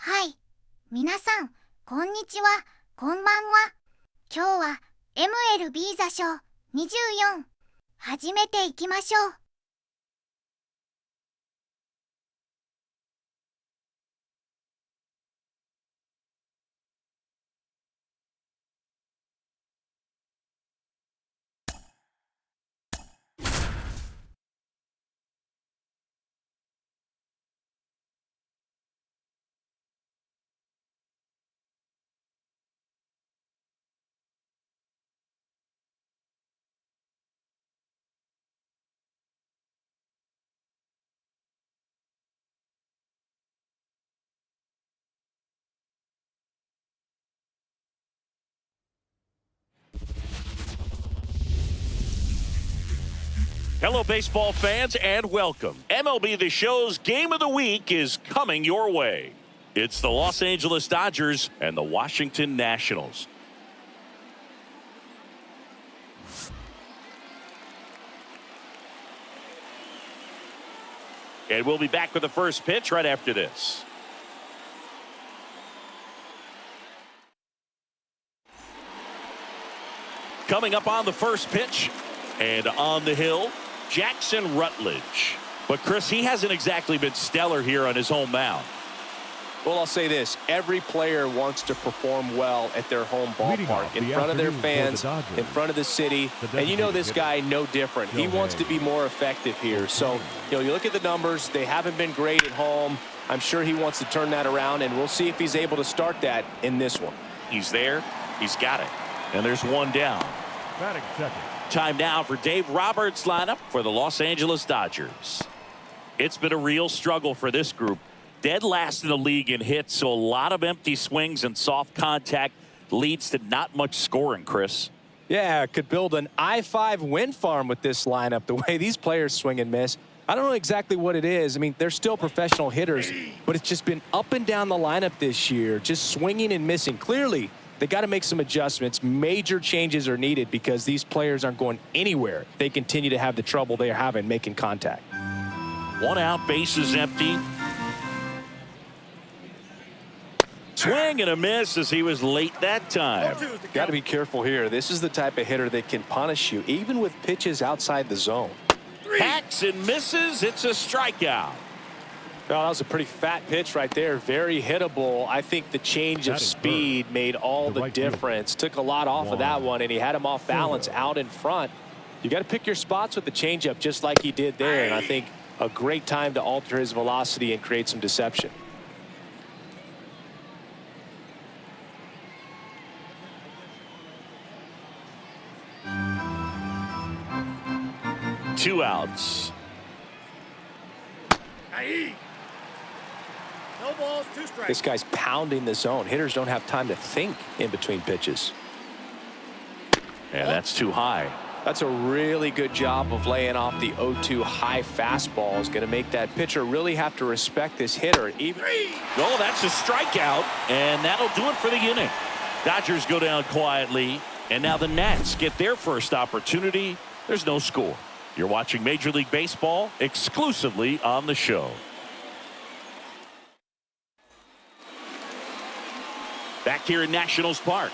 はい。皆さん、こんにちは、こんばんは。今日は MLB 座賞24始めていきましょう。Hello, baseball fans, and welcome. MLB The Show's Game of the Week is coming your way. It's the Los Angeles Dodgers and the Washington Nationals. And we'll be back with the first pitch right after this. Coming up on the first pitch, and on the hill, Jackson Rutledge. But, Chris, he hasn't exactly been stellar here on his home mound. Well, I'll say this. Every player wants to perform well at their home ballpark, in front of their fans, in front of the city. And you know this guy no different. He wants to be more effective here. So, you look at the numbers. They haven't been great at home. I'm sure he wants to turn that around, and we'll see if he's able to start that in this one. He's there. He's got it. And there's one down. Batting second. Time now for Dave Roberts' lineup for the Los Angeles Dodgers. It's been a real struggle for this group. Dead last in the league in hits, so a lot of empty swings and soft contact leads to not much scoring, Chris. Yeah, could build an I-5 wind farm with this lineup, the way these players swing and miss. I don't know exactly what it is. I mean, they're still professional hitters, but it's just been up and down the lineup this year, just swinging and missing. Clearly, they got to make some adjustments. Major changes are needed because these players aren't going anywhere. They continue to have the trouble they're having making contact. One out, bases empty. Swing and a miss as he was late that time. Got to be careful here. This is the type of hitter that can punish you, even with pitches outside the zone. Hacks and misses. It's a strikeout. Well, that was a pretty fat pitch right there. Very hittable. I think the change of speed made all the difference. Took a lot off of that one, and he had him off balance out in front. You got to pick your spots with the changeup just like he did there, and I think a great time to alter his velocity and create some deception. Two outs. No balls, two strikes. This guy's pounding the zone. Hitters don't have time to think in between pitches. And that's too high. That's a really good job of laying off the 0-2 high fastball. Is going to make that pitcher really have to respect this hitter. Oh, that's a strikeout, and that'll do it for the inning. Dodgers go down quietly, and now the Nats get their first opportunity. There's no score. You're watching Major League Baseball exclusively on the show. Back here in Nationals Park.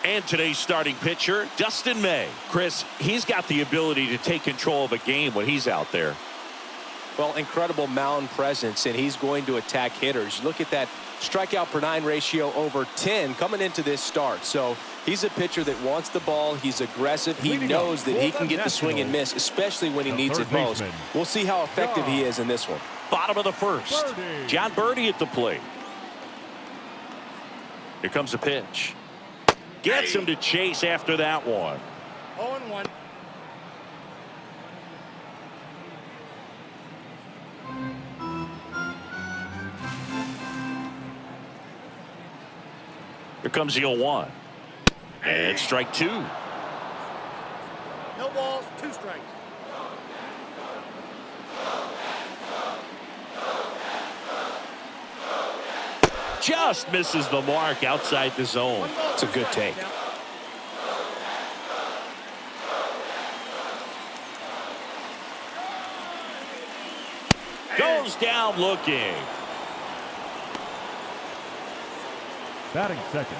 And today's starting pitcher, Dustin May. Chris, he's got the ability to take control of a game when he's out there. Well, incredible mound presence, and he's going to attack hitters. Look at that strikeout per 9 ratio over 10 coming into this start. So he's a pitcher that wants the ball. He's aggressive. He knows that he can get the swing and miss, especially when he needs it most. We'll see how effective he is in this one. Bottom of the first. John Birdie at the plate. Here comes the pitch. Gets him to chase after that one. 0-1. Here comes the 0-1. And strike two. No balls, two strikes. Just misses the mark outside the zone. It's a good take. Goes down looking. Batting second.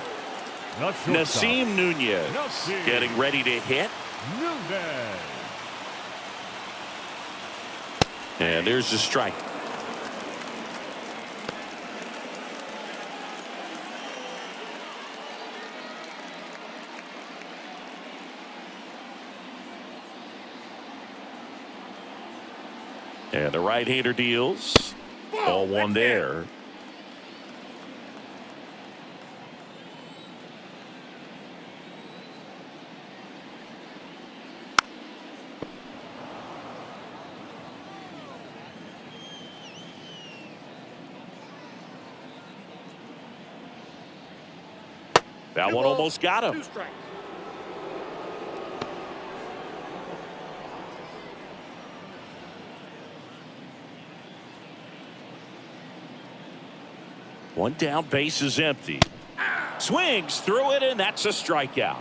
The shortstop. Nasim Nunez Nasim. getting ready to hit. Nunez. And there's the strike. And the right-hander deals. Ball one there. That one almost got him. 2 strikes. One down, base is empty. Swings through it, and that's a strikeout.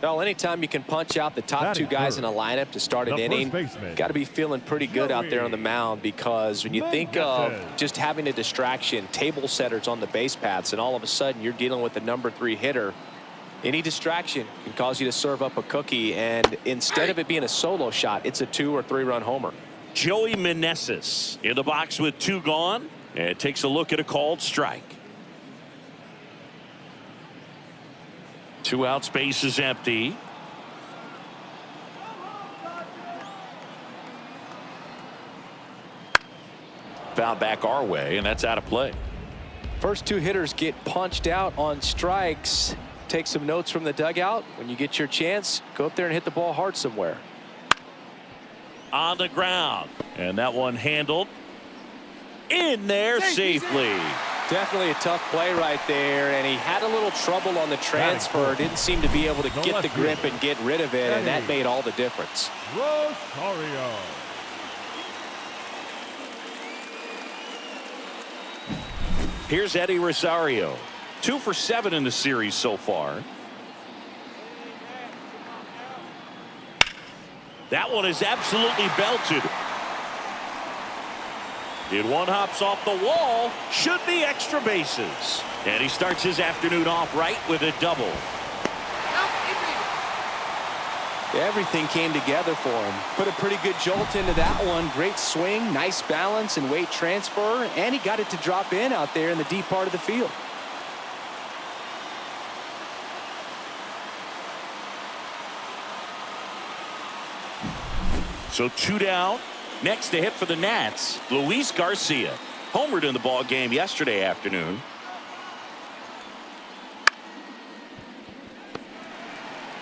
Well, anytime you can punch out the top two guys in a lineup to start an inning, got to be feeling pretty good out there on the mound, because when you think of just having a distraction, table setters on the base paths, and all of a sudden you're dealing with the #3 hitter, any distraction can cause you to serve up a cookie, and instead of it being a solo shot, it's a 2 or 3 run homer. Joey Meneses in the box with 2 gone, and takes a look at a called strike. 2 outs, base is empty. Foul back our way, and that's out of play. First 2 hitters get punched out on strikes. Take some notes from the dugout. When you get your chance, go up there and hit the ball hard somewhere. On the ground, and that one handled in there safely. Definitely a tough play right there, and he had a little trouble on the transfer. Didn't seem to be able to get the grip and get rid of it, and that made all the difference. Rosario. Here's Eddie Rosario, 2 for 7 in the series so far. That one is absolutely belted. And one hops off the wall. Should be extra bases. And he starts his afternoon off right with a double. Everything came together for him. Put a pretty good jolt into that one. Great swing, nice balance and weight transfer, and he got it to drop in out there in the deep part of the field. So 2 down. Next to hit for the Nats, Luis Garcia. Homered in the ball game yesterday afternoon.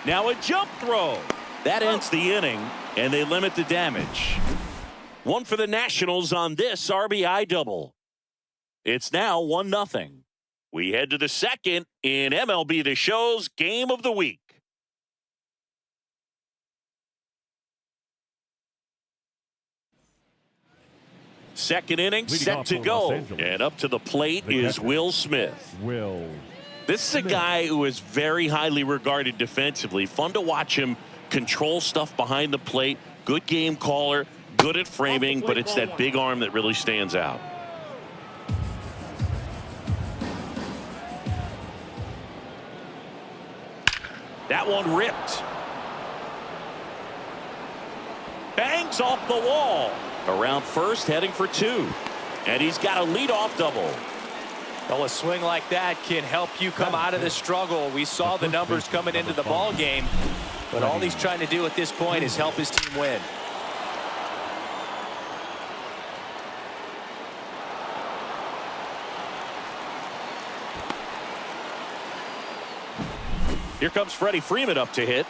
Now a jump throw. That ends the inning, and they limit the damage. 1 for the Nationals on this RBI double. It's now 1-0. We head to the second in MLB The Show's Game of the Week. Second inning set to go, and up to the plate is Will Smith. This is a guy who is very highly regarded defensively. Fun to watch him control stuff behind the plate. Good game caller, good at framing, but it's that big arm that really stands out. That one ripped. Bangs off the wall. Around first, heading for 2. And he's got a leadoff double. Well, a swing like that can help you come out of the struggle. We saw the numbers coming into the ball game, but all he's trying to do at this point is help his team win. Here comes Freddie Freeman up to hit.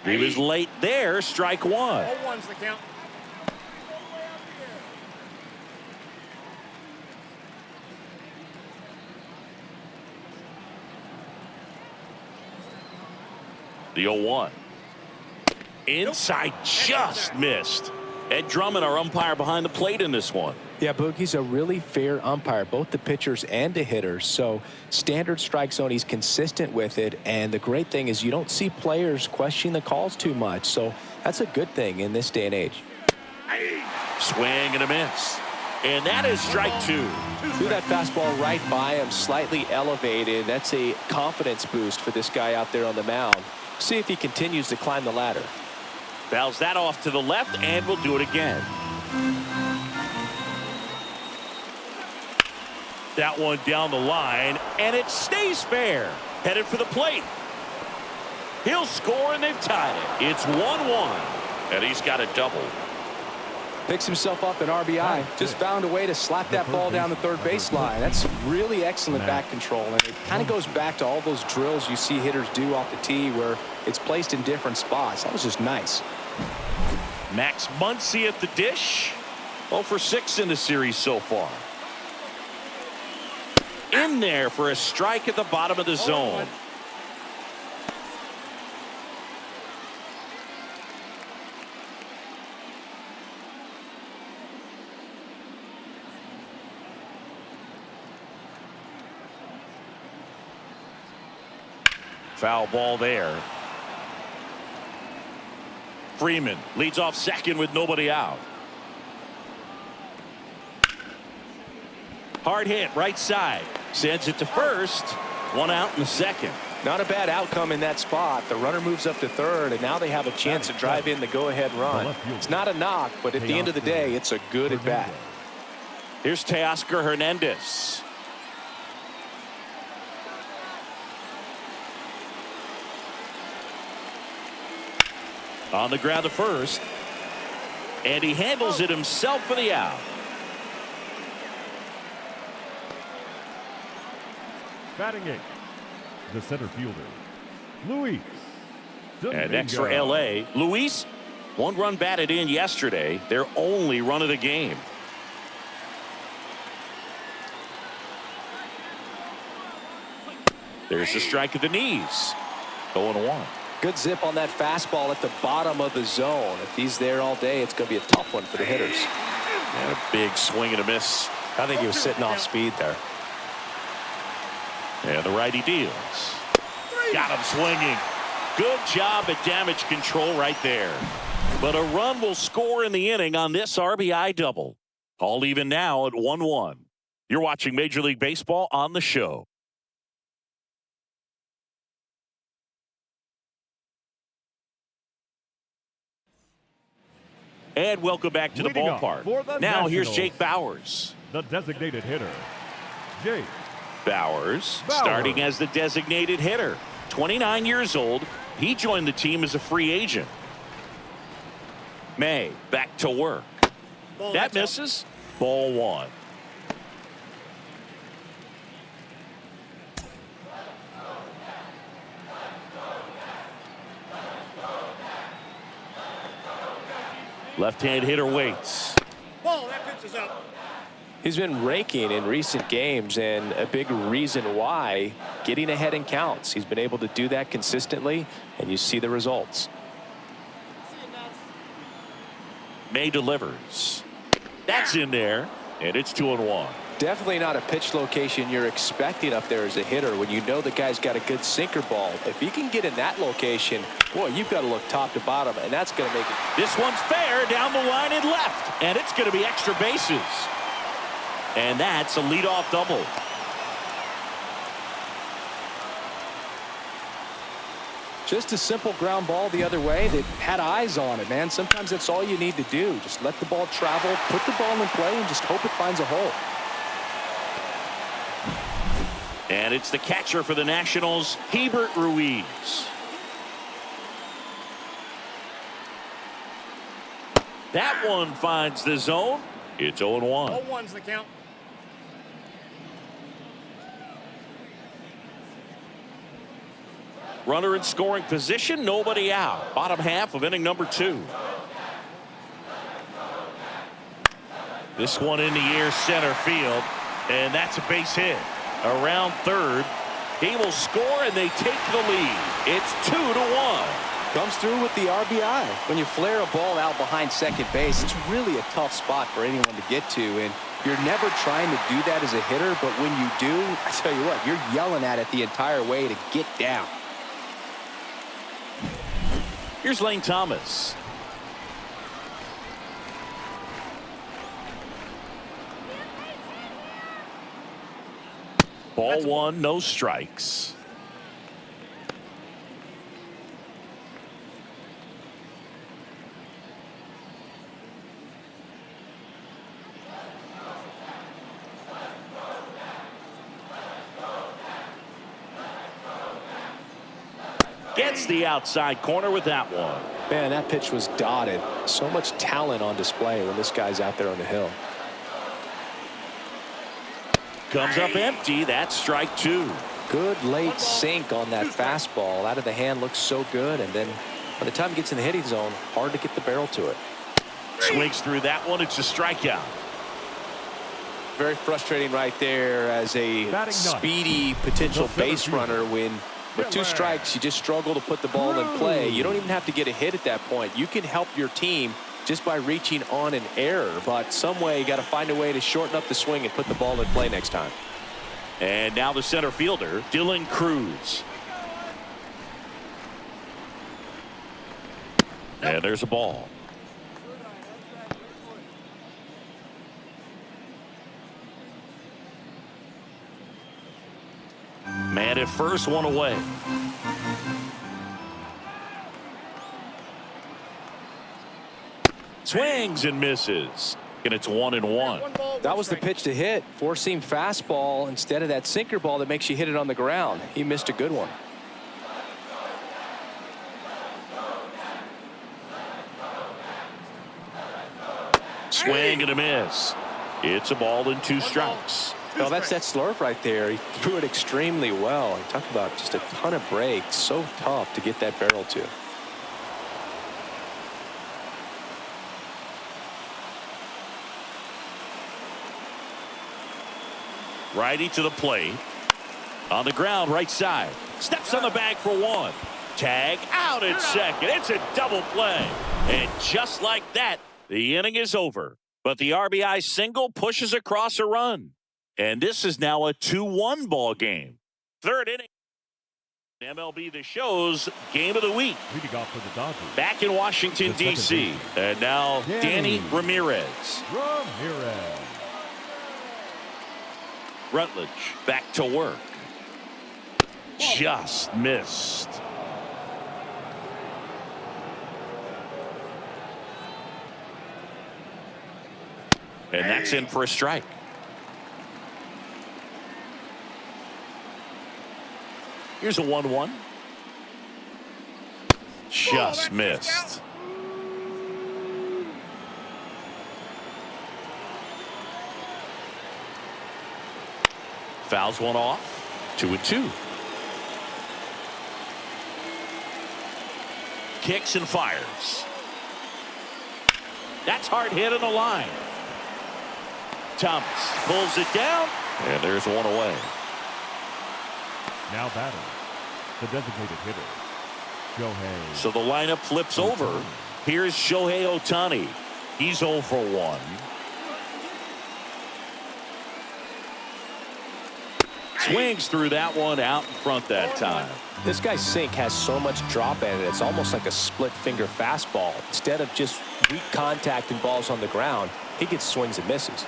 He was late there. Strike 1. 0-1's the count. The 0-1. Inside, just missed. Ed Drummond, our umpire behind the plate in this one. Yeah, Boogie's a really fair umpire, both the pitchers and the hitters. So standard strike zone, he's consistent with it. And the great thing is you don't see players questioning the calls too much. So that's a good thing in this day and age. Swing and a miss. And that is strike two. Threw that fastball right by him, slightly elevated. That's a confidence boost for this guy out there on the mound. See if he continues to climb the ladder. Fouls that off to the left, and we'll do it again. That one down the line, and it stays fair. Headed for the plate. He'll score, and they've tied it. It's 1-1, and he's got a double. Picks himself up an RBI. Just found a way to slap that ball down the third baseline. That's really excellent back control, and it kind of goes back to all those drills you see hitters do off the tee where it's placed in different spots. That was just nice. Max Muncy at the dish. 0 for 6 in the series so far. In there for a strike at the bottom of the zone. Foul ball there. Freeman leads off second with nobody out. Hard hit right side. Sends it to first. One out in the second. Not a bad outcome in that spot. The runner moves up to third, and now they have a chance to drive in the go-ahead run. It's not a knock, but at the end of the day, it's a good at bat. Here's Teoscar Hernandez. On the ground to first. And he handles it himself for the out. Batting 8, the center fielder, Luis. And next for LA, Luis. 1 run batted in yesterday. Their only run of the game. There's the strike at the knees. 0-1. Good zip on that fastball at the bottom of the zone. If he's there all day, it's going to be a tough one for the hitters. And a big swing and a miss. I think he was sitting off speed there. And the righty deals. Got him swinging. Good job at damage control right there. But a run will score in the inning on this RBI double. All even now at 1-1. You're watching Major League Baseball on the show. And welcome back to the ballpark. Now here's Jake Bauers. The designated hitter, Jake Bauers, starting as the designated hitter. 29 years old. He joined the team as a free agent. May back to work. That misses. Ball 1. Left-hand hitter waits. Ball, that pitch is up. He's been raking in recent games, and a big reason why, getting ahead in counts. He's been able to do that consistently, and you see the results. May delivers. That's in there, and it's 2-1. Definitely not a pitch location you're expecting up there as a hitter when you know the guy's got a good sinker ball. If he can get in that location, boy, you've got to look top to bottom, and that's going to make it. This one's fair down the line and left, and it's going to be extra bases. And that's a leadoff double. Just a simple ground ball the other way that had eyes on it, man. Sometimes that's all you need to do. Just let the ball travel, put the ball in play, and just hope it finds a hole. And it's the catcher for the Nationals, Hebert Ruiz. That one finds the zone. It's 0-1. 0-1's the count. Runner in scoring position, nobody out. Bottom half of inning number 2. This one in the air center field, and that's a base hit. Around third, he will score, and they take the lead. It's 2-1. Comes through with the RBI. When you flare a ball out behind second base, it's really a tough spot for anyone to get to, and you're never trying to do that as a hitter, but when you do, I tell you what, you're yelling at it the entire way to get down. Here's Lane Thomas. Ball one, no strikes. Gets the outside corner with that one. Man, that pitch was dotted. So much talent on display when this guy's out there on the hill. Comes up empty. That's strike two. Good late sink on that fastball. Out of the hand looks so good. And then by the time he gets in the hitting zone, hard to get the barrel to it. Swings through that one. It's a strikeout. Very frustrating right there as a speedy potential base runner when with two strikes, you just struggle to put the ball in play. You don't even have to get a hit at that point. You can help your team just by reaching on an error. But some way, you got to find a way to shorten up the swing and put the ball in play next time. And now the center fielder, Dylan Cruz. And there's a ball. Man at first, one away. Swings and misses. And it's 1-1. That was the pitch to hit. Four-seam fastball instead of that sinker ball that makes you hit it on the ground. He missed a good one. Swing and a miss. It's a ball and two strikes. Well, that's that slurve right there. He threw it extremely well. Talk about just a ton of breaks. So tough to get that barrel to. Righty to the plate. On the ground, right side. Steps on the bag for one. Tag out at second. It's a double play. And just like that, the inning is over. But the RBI single pushes across a run. And this is now a 2-1 ball game. Third inning. MLB The Show's game of the week. Leading off for the Dodgers. Back in Washington, D.C. And now Danny Ramirez. Rutledge back to work. Just missed. And that's in for a strike. Here's a 1-1. Just missed. Fouls one off. 2-2. Kicks and fires. That's hard hit on the line. Thomas pulls it down, and there's one away. Now batting, the designated hitter, Shohei. So the lineup flips over. Here's Shohei Ohtani. He's 0 for 1. Swings through that one out in front that time. This guy's sink has so much drop in it. It's almost like a split finger fastball. Instead of just weak contact and balls on the ground, he gets swings and misses.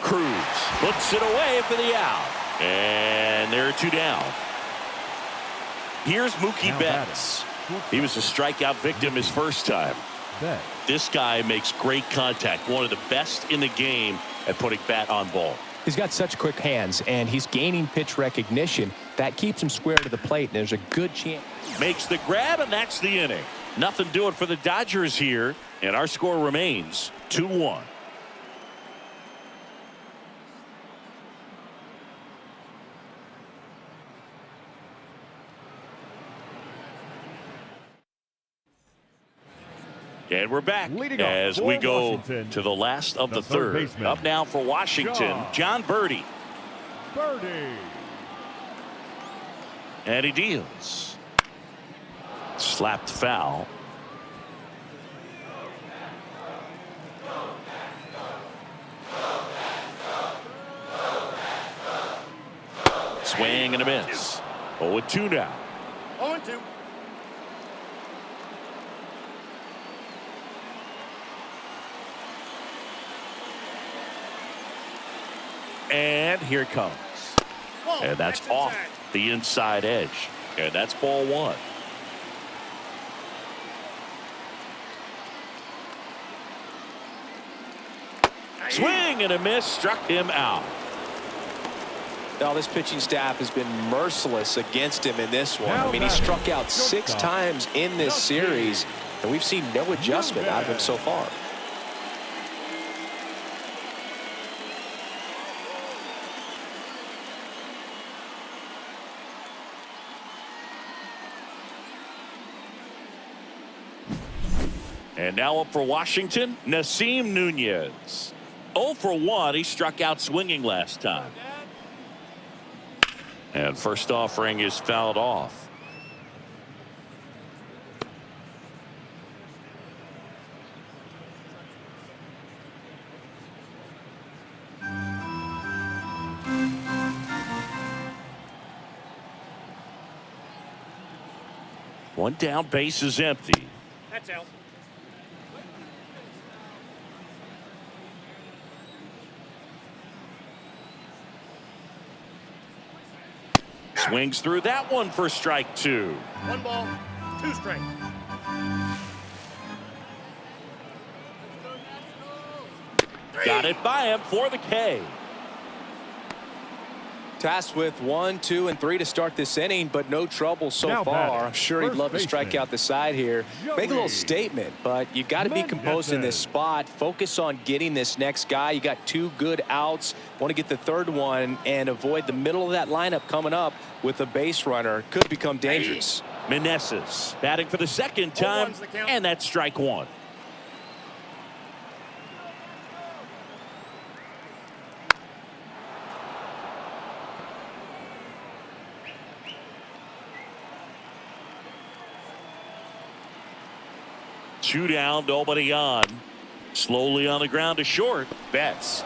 Cruz puts it away for the out. And there are two down. Here's Mookie Betts. He was a strikeout victim his first time. This guy makes great contact. One of the best in the game at putting bat on ball. He's got such quick hands, and he's gaining pitch recognition. That keeps him square to the plate, and there's a good chance. Makes the grab, and that's the inning. Nothing doing for the Dodgers here, and our score remains 2-1. And we're back as we go to the last of the third. Up now for Washington, John Birdie. And he deals. Slapped foul. Swing and a miss. 0-2 now. 0-2. And here it comes. And that's off the inside edge. And that's ball one. Swing and a miss, struck him out. Now, this pitching staff has been merciless against him in this one. I mean, he struck out 6 times in this series, and we've seen no adjustment out of him so far. And now up for Washington, Nasim Nunez. 0 for 1. He struck out swinging last time. And first offering is fouled off. One down, base is empty. That's out. Swings through that one for strike 2. 1 ball, 2 strikes. Got it by him for the K. Tasked with 1, 2, and 3 to start this inning, but no trouble so Now far. batting, I'm sure he'd first love to strike baseman, out the side here. Make a little Joey statement, but you got to be composed in this spot. Focus on getting this next guy. You got 2 good outs. Want to get the 3rd one and avoid the middle of that lineup coming up with a base runner. Could become dangerous. Meneses batting for the 2nd time, and that's strike 1. Two down, nobody on. Slowly on the ground to short. Betts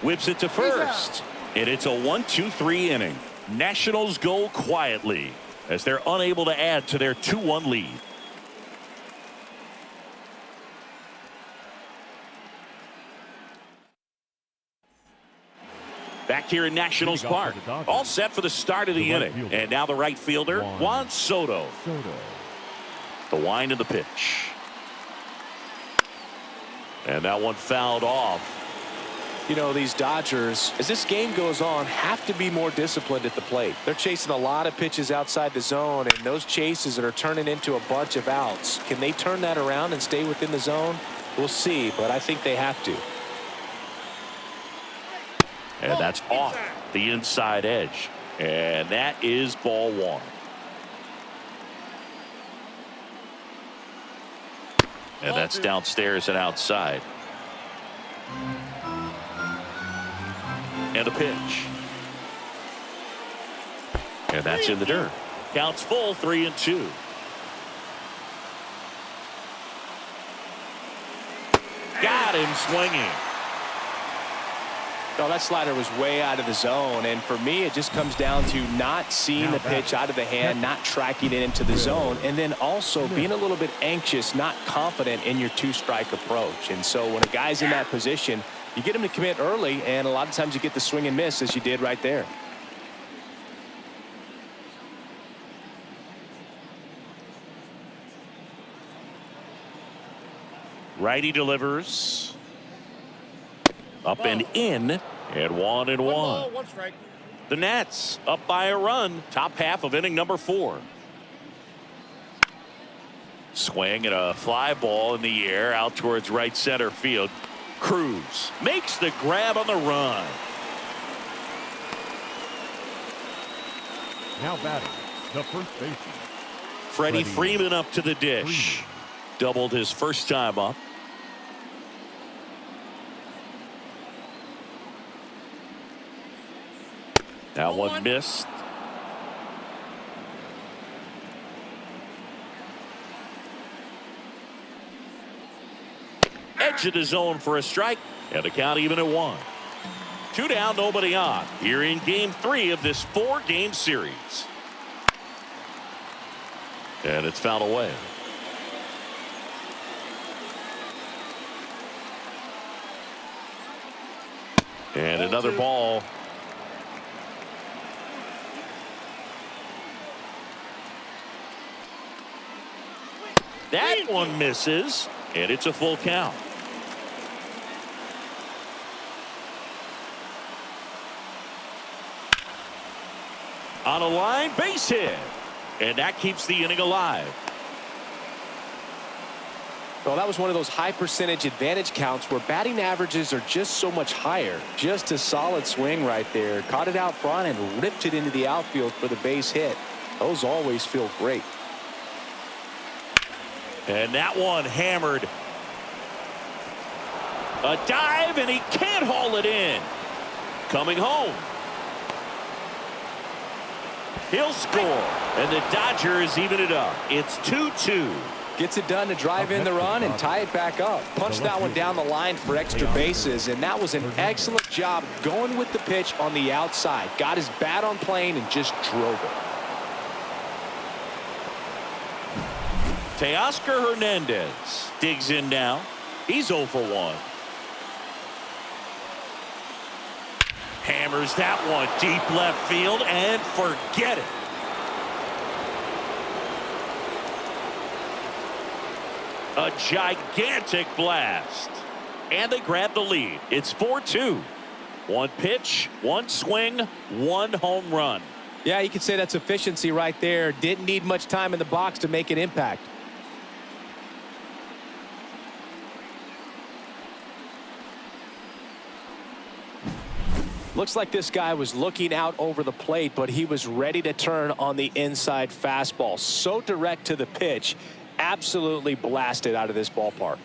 whips it to first, and it's a 1-2-3 inning. Nationals go quietly as they're unable to add to their 2-1 lead. Back here in Nationals Park, all set for the start of the inning. And now the right fielder, Juan Soto. The wind of the pitch. And that one fouled off. You know, these Dodgers, as this game goes on, have to be more disciplined at the plate. They're chasing a lot of pitches outside the zone, and those chases that are turning into a bunch of outs. Can they turn that around and stay within the zone? We'll see, but I think they have to. And that's off the inside edge. And that is ball 1. And that's downstairs and outside. And a pitch. And that's in the dirt. Counts full, 3-2. Got him swinging. No, that slider was way out of the zone, and for me it just comes down to not seeing the pitch out of the hand, not tracking it into the zone, and then also being a little bit anxious, not confident in your 2-strike approach. And so when a guy's in that position, you get him to commit early, and a lot of times you get the swing and miss, as you did right there. Righty delivers. Up and in, and 1-1. 1 ball, 1 strike. The Nats up by a run, top half of inning number 4. Swing and a fly ball in the air out towards right center field. Cruz makes the grab on the run. Now batting, the first baseman, Freddie Freeman up to the dish. Doubled his first time up. That one missed. Edge of the zone for a strike, and the count even at 1. 2 down, nobody on. Here in game 3 of this 4-game series. And it's fouled away. And another ball. That one misses, and it's a full count. On a line, base hit. And that keeps the inning alive. Well, that was one of those high percentage advantage counts where batting averages are just so much higher. Just a solid swing right there. Caught it out front and ripped it into the outfield for the base hit. Those always feel great. And that one hammered. A dive, and he can't haul it in. Coming home. He'll score, and the Dodgers even it up. It's 2-2. Gets it done to drive in the run and tie it back up. Punched that one down the line for extra bases, and that was an excellent job going with the pitch on the outside. Got his bat on plane and just drove it. Teoscar Hernandez digs in now. He's 0 for 1. Hammers that one deep left field and forget it. A gigantic blast. And they grab the lead. It's 4-2. One pitch, one swing, one home run. Yeah, you could say that's efficiency right there. Didn't need much time in the box to make an impact. Looks like this guy was looking out over the plate, but he was ready to turn on the inside fastball. So direct to the pitch. Absolutely blasted out of this ballpark.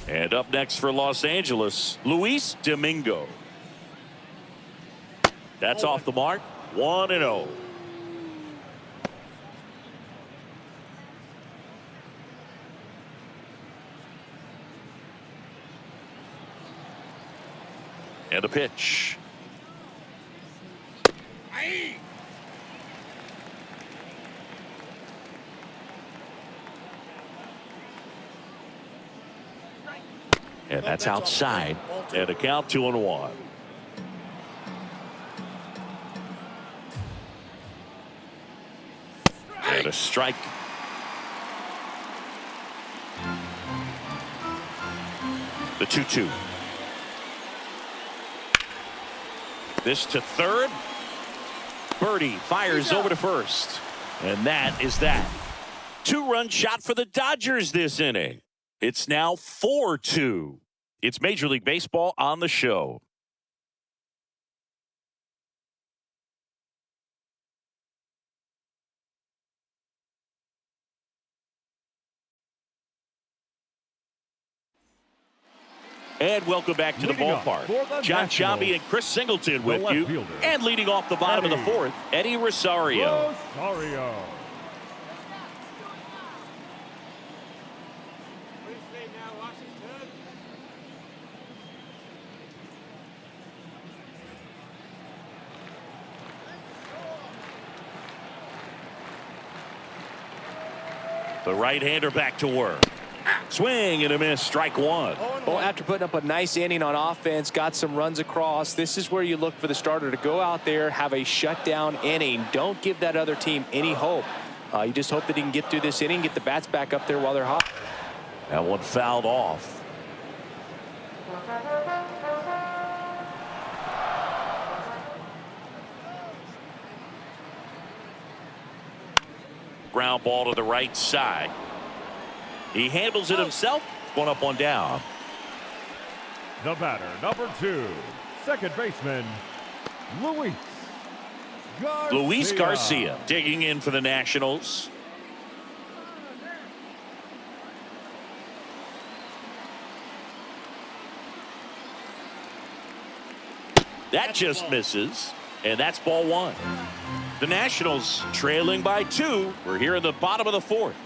And up next for Los Angeles, Luis Domingo. That's off the mark. 1-0. And a pitch. And that's outside. And a count 2-1. And a strike. The 2-2. This to third. Birdie fires over to first. And that is that. 2-run shot for the Dodgers this inning. It's now 4-2. It's Major League Baseball on the show. And welcome back to the ballpark. John Sciambi and Chris Singleton with you. And leading off the bottom of the fourth, Eddie Rosario. The right-hander back to work. Swing and a miss, strike one. Well, after putting up a nice inning on offense, got some runs across, this is where you look for the starter to go out there, have a shutdown inning. Don't give that other team any hope. You just hope that he can get through this inning, get the bats back up there while they're hot. That one fouled off. Ground ball to the right side. He handles it himself. One up, one down. The batter, number 2, second baseman, Luis Garcia digging in for the Nationals. That just misses, and that's ball one. The Nationals trailing by 2. We're here in the bottom of the fourth.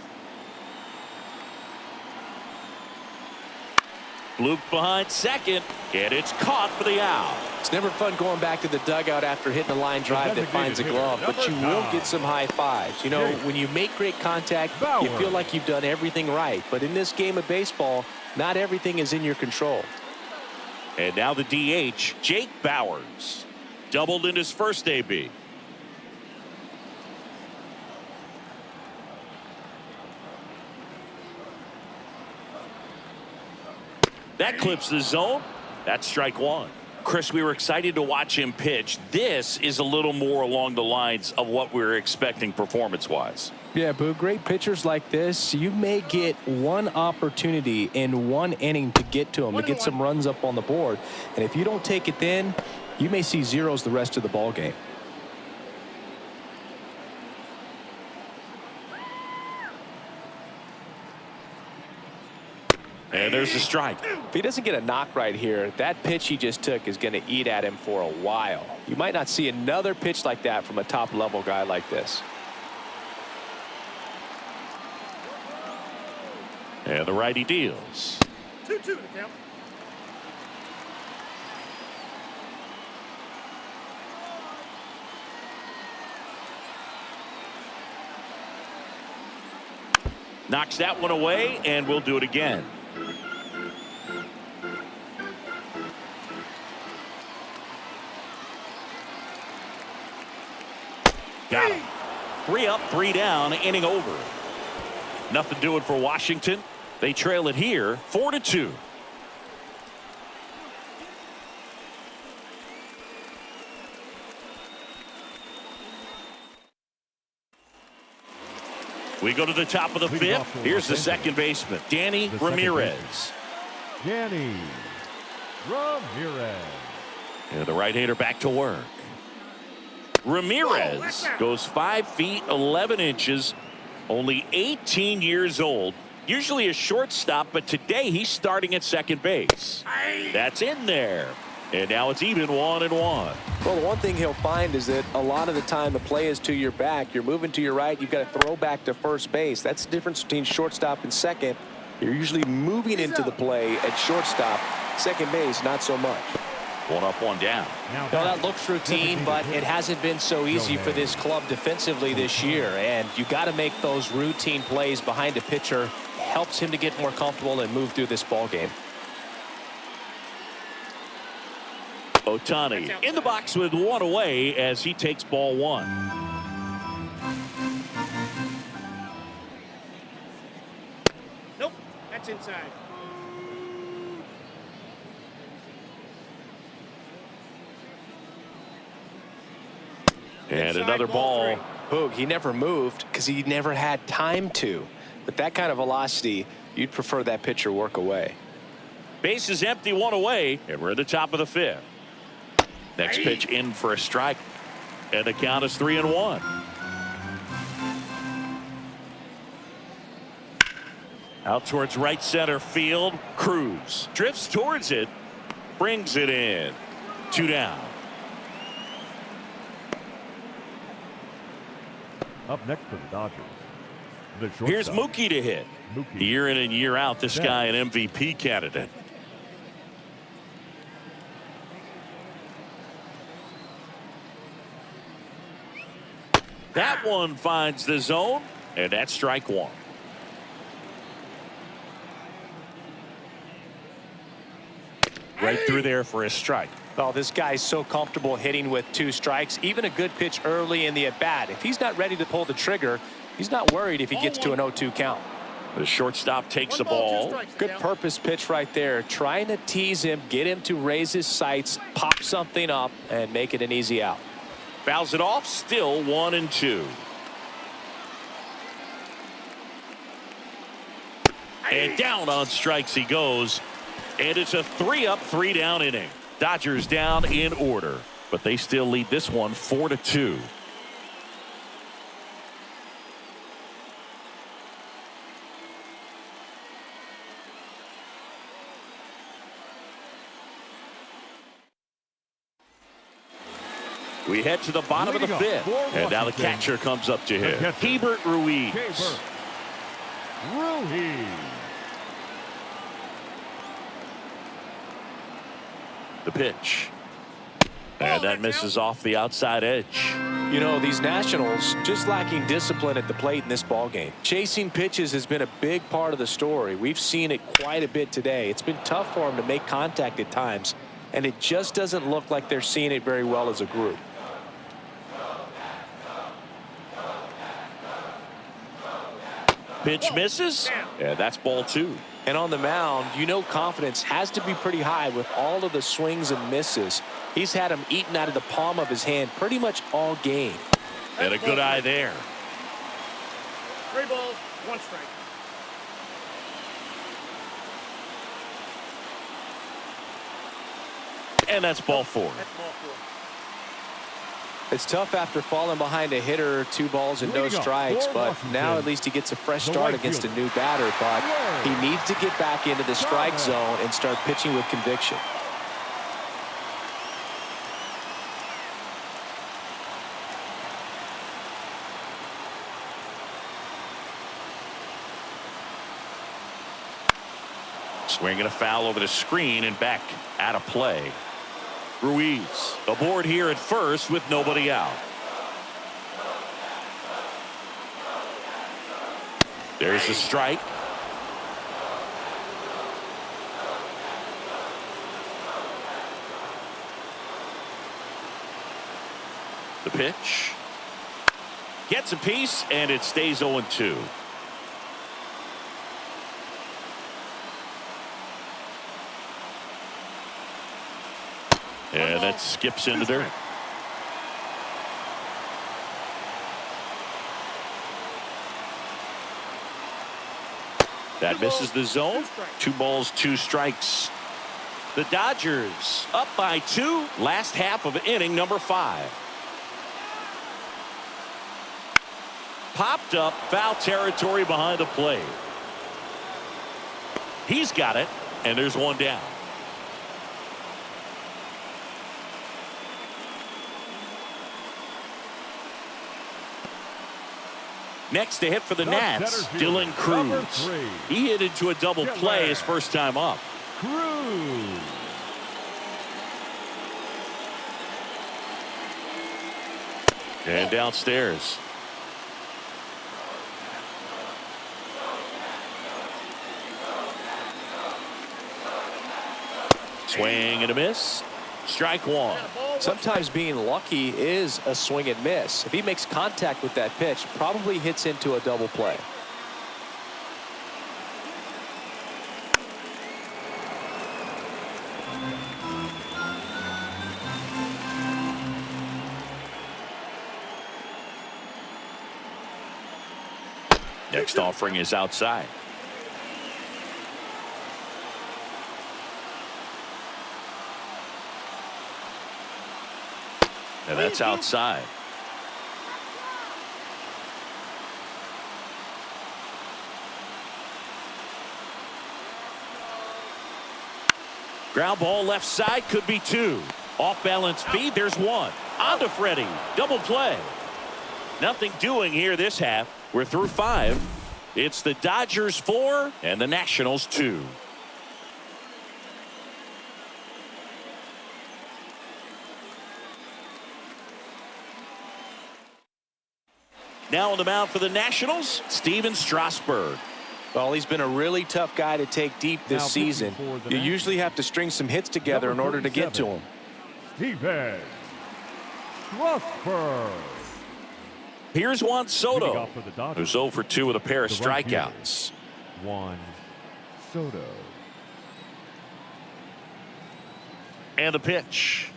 Bloop behind second, and it's caught for the out. It's never fun going back to the dugout after hitting a line drive that finds a glove, but you will get some high fives. You know, when you make great contact, you feel like you've done everything right. But in this game of baseball, not everything is in your control. And now the DH, Jake Bauers, doubled in his first AB. That clips the zone. That's strike one. Chris, we were excited to watch him pitch. This is a little more along the lines of what we were expecting performance-wise. Yeah, Boo, great pitchers like this, you may get one opportunity in one inning to get to them, to get some runs up on the board. And if you don't take it then, you may see zeros the rest of the ball game. And there's a strike. If he doesn't get a knock right here, that pitch he just took is going to eat at him for a while. You might not see another pitch like that from a top-level guy like this. And the righty deals. 2-2 to count. Knocks that one away, and we'll do it again. Got him. 3 up, 3 down, inning over. Nothing doing for Washington. They trail it here, 4-2. We go to the top of the fifth. Here's the second baseman, Danny Ramirez. Danny Ramirez. And the right-hander back to work. Ramirez goes 5 feet 11 inches, only 18 years old. Usually a shortstop, but today he's starting at second base. That's in there. And now it's even 1-1. Well, the one thing he'll find is that a lot of the time the play is to your back. You're moving to your right. You've got to throw back to first base. That's the difference between shortstop and second. You're usually moving into the play at shortstop. Second base, not so much. 1 up, 1 down. Well, that looks routine, but it hasn't been so easy for this club defensively this year. And you got to make those routine plays behind a pitcher. Helps him to get more comfortable and move through this ball game. Ohtani in the box with 1 away as he takes ball 1. Nope, that's inside. And Inside, another ball. Boog, he never moved because he never had time to. With that kind of velocity, you'd prefer that pitcher work away. Base is empty, 1 away, and we're at the top of the fifth. Next pitch in for a strike, and the count is 3-1. Out towards right center field. Cruz drifts towards it, brings it in. 2 down. Up next for the Dodgers. The shortstop. Here's Mookie to hit. Mookie. Year in and year out, this guy an MVP candidate. That one finds the zone, and that's strike 1. Right through there for a strike. Oh, this guy's so comfortable hitting with 2 strikes. Even a good pitch early in the at-bat. If he's not ready to pull the trigger, he's not worried if he gets to an 0-2 count. The shortstop takes the 1 ball, 2 ball. strikes. Good purpose pitch right there. Trying to tease him, get him to raise his sights, pop something up, and make it an easy out. Fouls it off, still 1-2. And down on strikes he goes. And it's a 3 up, 3 down inning. Dodgers down in order, but they still lead this one 4-2. We head to the bottom of the fifth, and now the catcher comes up to him. Hebert Ruiz. Ruiz. The pitch. And that misses off the outside edge. You know, these Nationals just lacking discipline at the plate in this ball game. Chasing pitches has been a big part of the story. We've seen it quite a bit today. It's been tough for them to make contact at times, and it just doesn't look like they're seeing it very well as a group. Pitch misses. Yeah, that's ball 2. And on the mound, you know confidence has to be pretty high with all of the swings and misses. He's had them eaten out of the palm of his hand pretty much all game. And a good eye there. 3 balls, 1 strike. And that's ball 4. That's ball 4. It's tough after falling behind a hitter, 2 balls and no strikes, but now at least he gets a fresh start against a new batter. But he needs to get back into the strike zone and start pitching with conviction. Swinging a foul over the screen and back out of play. Ruiz aboard here at first with nobody out. There's the strike. The pitch. Gets a piece, and it stays 0-2. And that skips into dirt. That misses the zone. 2 balls, 2 strikes. The Dodgers up by 2. Last half of inning number 5. Popped up, foul territory behind the plate. He's got it, and there's 1 down. Next to hit for the Nats, Dylan Cruz. He hit into a double play his first time up. Cruz. And downstairs. Swing and a miss. Strike 1. Sometimes being lucky is a swing and miss. If he makes contact with that pitch, probably hits into a double play. Next offering is outside. And that's outside. Ground ball left side, could be 2. Off balance feed, there's 1. On to Freddie. Double play. Nothing doing here this half. We're through 5. It's the Dodgers 4 and the Nationals 2. Now on the mound for the Nationals, Steven Strasburg. Well, he's been a really tough guy to take deep this season. You usually have to string some hits together in order to get to him. Steven Strasburg. Here's Juan Soto, who's 0 for 2 with a pair of strikeouts. Juan Soto. And the pitch.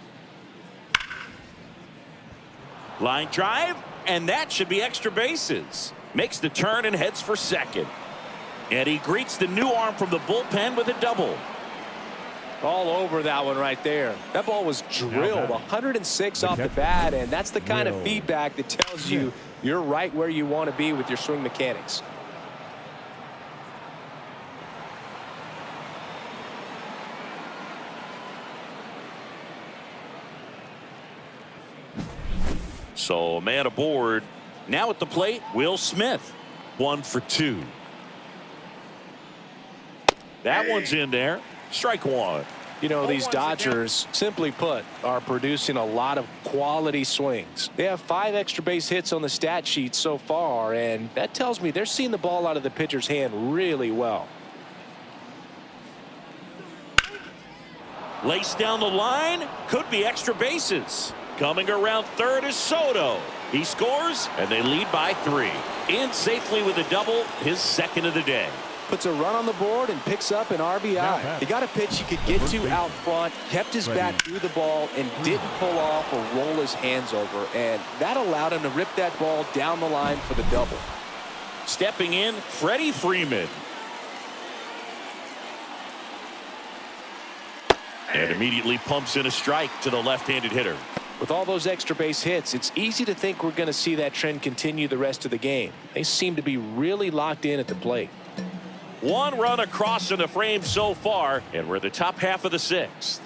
Line drive, and that should be extra bases. Makes the turn and heads for second. And he greets the new arm from the bullpen with a double. All over that one right there. That ball was drilled 106 off the bat, and that's the kind of feedback that tells you you're right where you want to be with your swing mechanics. So a man aboard. Now at the plate, Will Smith. 1 for 2. That one's in there. Strike 1. You know, these Dodgers, simply put, are producing a lot of quality swings. They have 5 extra base hits on the stat sheet so far, and that tells me they're seeing the ball out of the pitcher's hand really well. Laced down the line, could be extra bases. Coming around third is Soto. He scores, and they lead by 3. In safely with a double, his second of the day. Puts a run on the board and picks up an RBI. He got a pitch he could get to out front, kept his bat through the ball, and didn't pull off or roll his hands over. And that allowed him to rip that ball down the line for the double. Stepping in, Freddie Freeman. And immediately pumps in a strike to the left-handed hitter. With all those extra base hits, it's easy to think we're going to see that trend continue the rest of the game. They seem to be really locked in at the plate. 1 run across in the frame so far, and we're the top half of the 6th.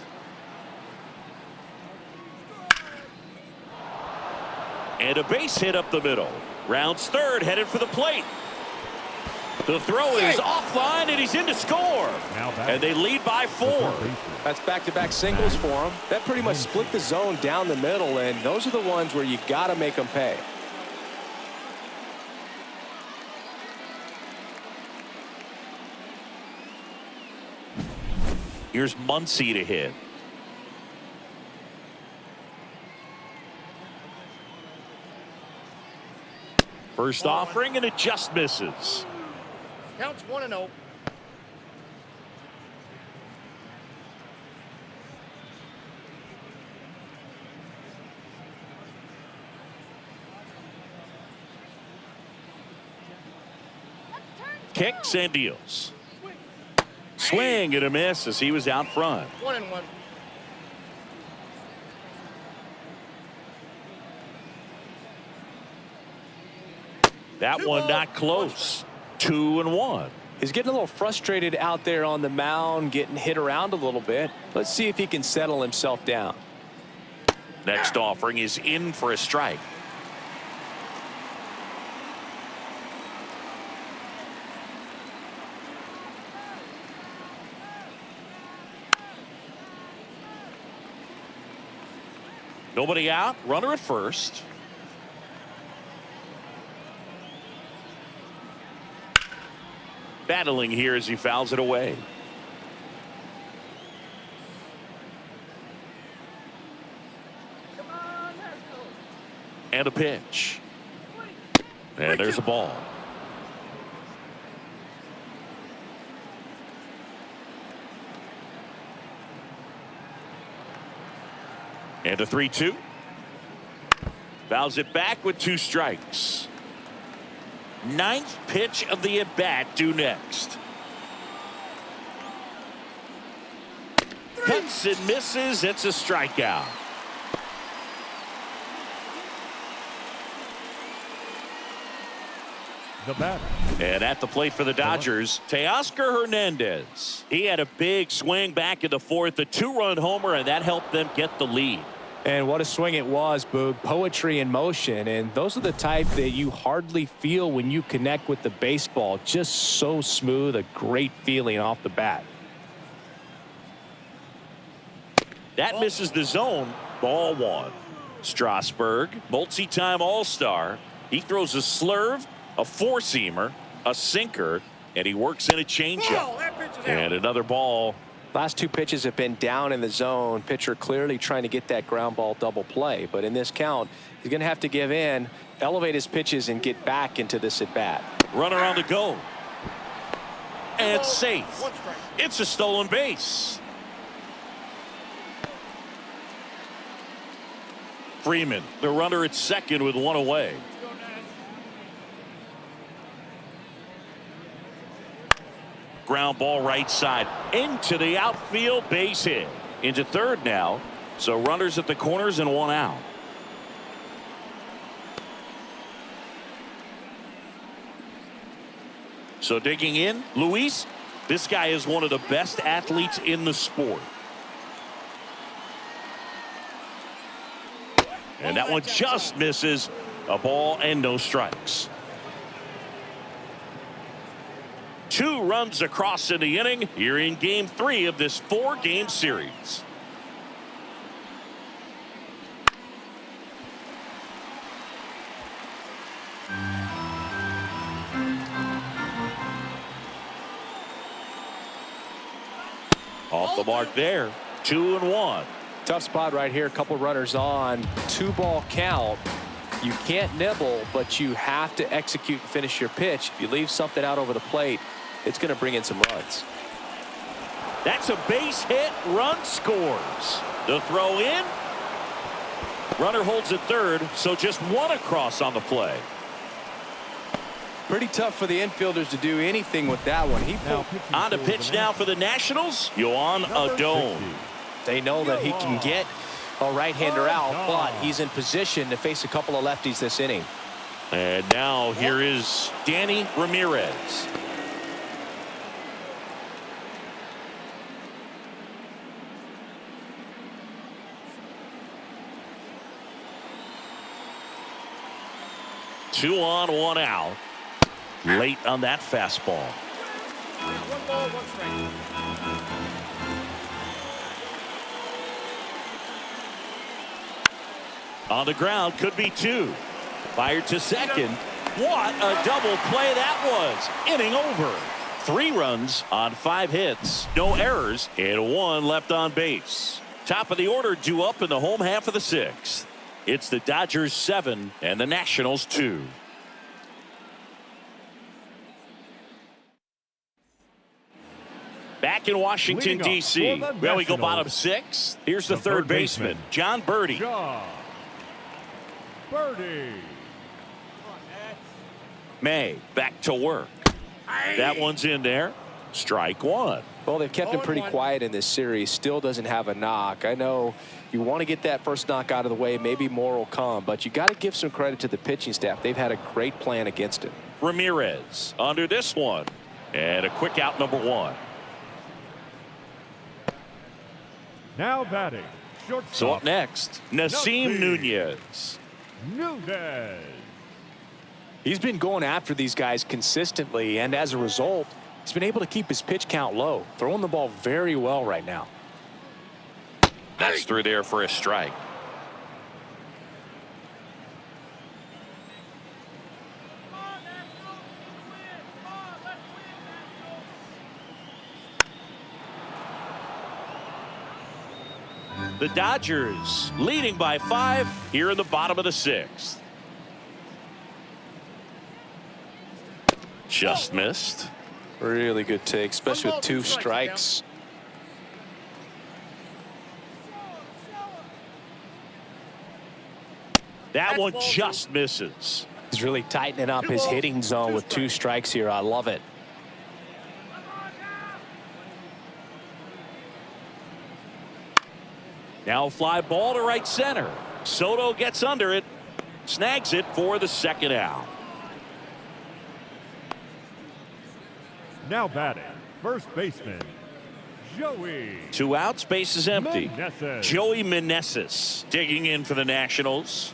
And a base hit up the middle. Rounds third, headed for the plate. The throw is offline, and he's in to score. And they lead by 4. That's back-to-back singles for him. That pretty much split the zone down the middle, and those are the ones where you got to make them pay. Here's Muncy to hit. First offering, and it just misses. Counts 1-0. Kicks and deals. Swing and a miss as he was out front. 1-1. That one not close. 2-1. He's getting a little frustrated out there on the mound, getting hit around a little bit. Let's see if he can settle himself down. Next offering is in for a strike. Nobody out, runner at first. Battling here as he fouls it away. And a pitch. And there's a ball. And a 3-2. Fouls it back with 2 strikes. 9th pitch of the at-bat due next. Cuts and misses. It's a strikeout. The batter. And at the plate for the Dodgers, Teoscar Hernandez. He had a big swing back in the 4th, a 2-run homer, and that helped them get the lead. And what a swing it was, Boog. Poetry in motion. And those are the type that you hardly feel when you connect with the baseball. Just so smooth, a great feeling off the bat. That misses the zone. Ball 1. Strasburg, multi-time All-Star. He throws a slurve, a 4-seamer, a sinker, and he works in a changeup. And another ball. Last 2 pitches have been down in the zone. Pitcher clearly trying to get that ground ball double play. But in this count, he's going to have to give in, elevate his pitches, and get back into this at-bat. Runner on the go. And safe. It's a stolen base. Freeman, the runner at second with 1 away. Ground ball right side into the outfield, base hit. Into third now, so runners at the corners and 1 out. So digging in, Luis, this guy is one of the best athletes in the sport. And that one just misses. A ball and no strikes. 2 runs across in the inning here in Game 3 of this 4-game series. Off the mark there. 2-1. Tough spot right here. A couple runners on. 2-ball count. You can't nibble, but you have to execute and finish your pitch. If you leave something out over the plate, it's going to bring in some runs. That's a base hit. Run scores. The throw in. Runner holds at third, so just 1 across on the play. Pretty tough for the infielders to do anything with that one. On to pitch now for the Nationals, Yohan Adon. They know that he can get a right-hander out, but he's in position to face a couple of lefties this inning. And now here is Danny Ramirez. Two on, 1 out. Late on that fastball. 1 ball, 1 strike. On the ground, could be 2. Fired to second. What a double play that was. Inning over. 3 runs on 5 hits. No errors and 1 left on base. Top of the order due up in the home half of the 6th. It's the Dodgers 7 and the Nationals 2. Back in Washington, D.C. Well, we go bottom 6. Here's the third baseman, John Birdie. May back to work. That one's in there. Strike 1. Well, they've kept him pretty quiet in this series. Still doesn't have a knock. I know you want to get that first knock out of the way. Maybe more will come, but you got to give some credit to the pitching staff. They've had a great plan against it. Ramirez under this one. And a quick out, number 1. Now batting, shortstop. So up next, Nasim Nunez. He's been going after these guys consistently, and as a result, he's been able to keep his pitch count low, throwing the ball very well right now. That's through there for a strike. The Dodgers leading by 5 here in the bottom of the 6th. Just missed. Really good take, especially with 2 strikes. That one just misses. He's really tightening up his hitting zone with 2 strikes here. I love it. Now fly ball to right center. Soto gets under it, snags it for the 2nd out. Now batting, first baseman, Joey. 2 outs, base is empty. Meneses. Joey Meneses digging in for the Nationals.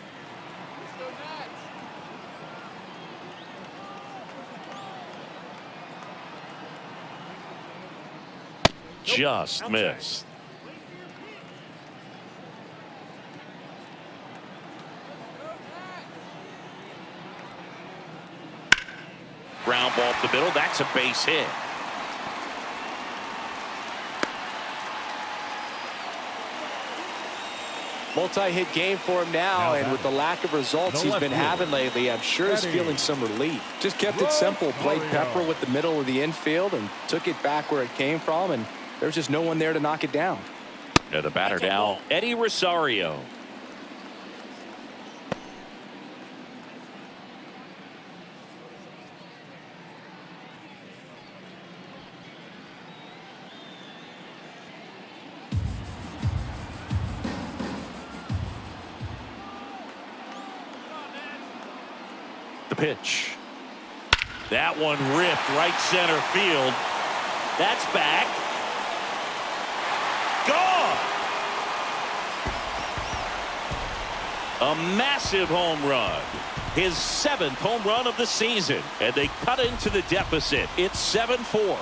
Just missed. Ground ball up the middle. That's a base hit. Multi-hit game for him now, and with the lack of results he's been having lately, I'm sure he's feeling some relief. Just kept it simple, played pepper with the middle of the infield and took it back where it came from, and there's just no one there to knock it down. The batter now, Eddie Rosario. The pitch. That one ripped right center field. That's back. Gone. A massive home run. his 7th home run of the season, and they cut into the deficit. It's 7-4.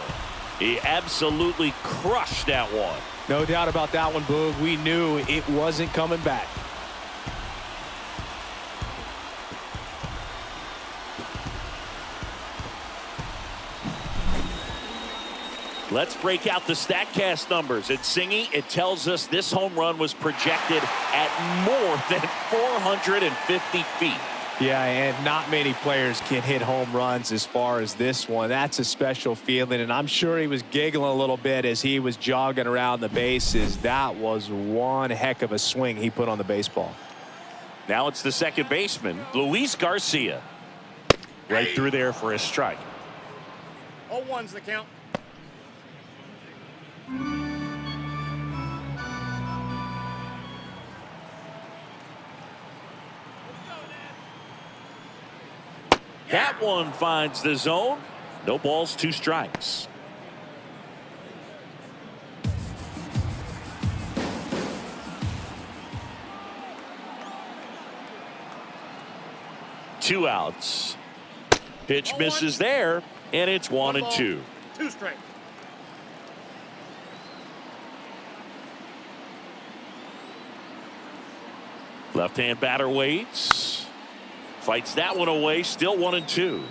He absolutely crushed that one. No doubt about that one, Boog. We knew it wasn't coming back. Let's break out the StatCast numbers. At Singy, it tells us this home run was projected at more than 450 feet. Yeah, and not many players can hit home runs as far as this one. That's a special feeling, and I'm sure he was giggling a little bit as he was jogging around the bases. That was one heck of a swing he put on the baseball. Now it's the second baseman, Luis Garcia. Right through there for a strike. 0-1's the count. That one finds the zone. No balls, 2 strikes. Two outs. Pitch misses there, and it's 1-2. 2 strikes. Left-hand batter waits. Fights that one away, still 1-2.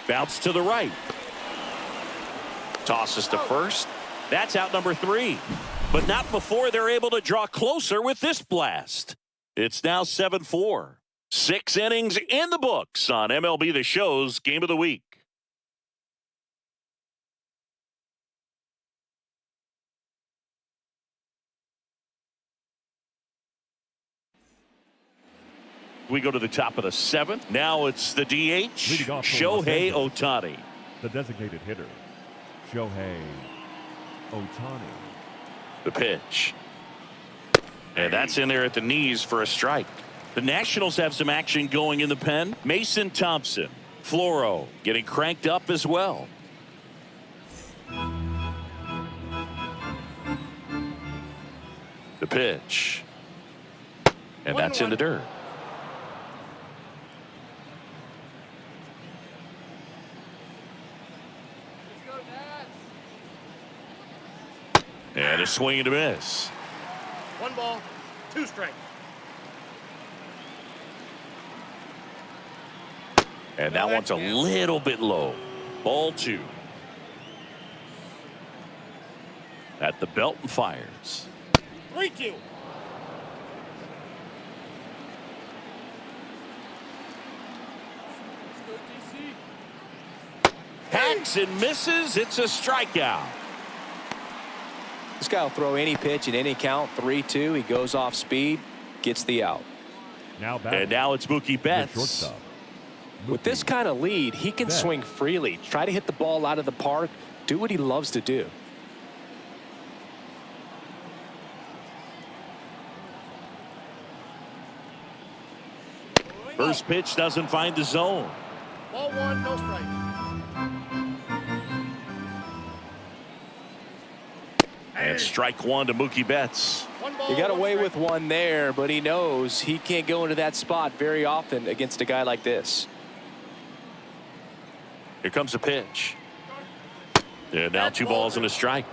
Bounce to the right. Tosses to first. That's out number 3. But not before they're able to draw closer with this blast. It's now 7-4. 6 innings in the books on MLB The Show's Game of the Week. We go to the top of the 7th. Now it's the DH, Shohei Ohtani. The designated hitter, Shohei Ohtani. The pitch. And that's in there at the knees for a strike. The Nationals have some action going in the pen. Mason Thompson, Floro getting cranked up as well. The pitch. And that's in the dirt. And a swing and a miss. 1 ball, 2 strikes. And that one's a little bit low. Ball 2. At the belt and fires. 3-2. Hacks and misses. It's a strikeout. This guy will throw any pitch in any count. 3-2. He goes off speed, gets the out. Now back. And now it's Mookie Betts. Shortstop. With this kind of lead, he can swing freely, try to hit the ball out of the park, do what he loves to do. First pitch doesn't find the zone. Ball 1, no strike. And strike 1 to Mookie Betts. 1 ball, He got 1 away strike. with one there, but he knows he can't go into that spot very often against a guy like this. Here comes a pitch. And now 2 balls and a strike.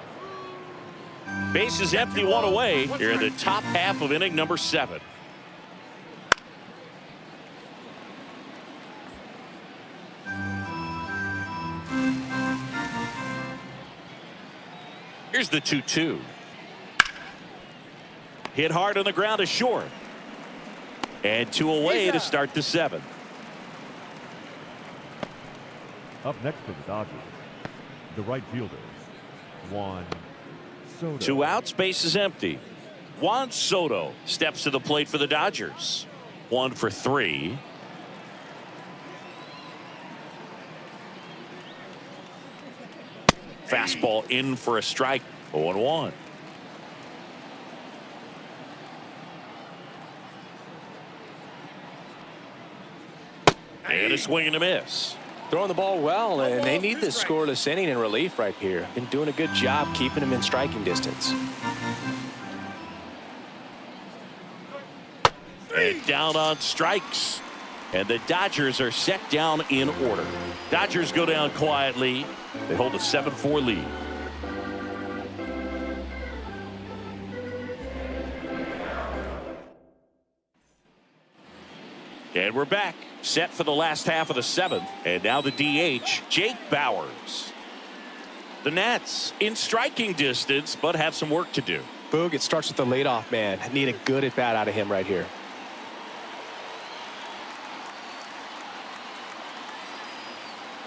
Base is empty, 1 away. Here in the top half of inning number 7. Here's the 2-2. Hit hard on the ground to short. And 2 away to start the 7th. Up next for the Dodgers, the right fielders, Juan Soto. 2 outs, base is empty. Juan Soto steps to the plate for the Dodgers. 1 for 3. Fastball in for a strike. 0-1. And a swing and a miss. Throwing the ball well, and they need this scoreless inning in relief right here. Been doing a good job keeping him in striking distance. And down on strikes. And the Dodgers are set down in order. Dodgers go down quietly. They hold a 7-4 lead. And we're back, set for the last half of the 7th. And now the DH, Jake Bauers. The Nats in striking distance, but have some work to do. Boog, it starts with the leadoff man. Need a good at-bat out of him right here.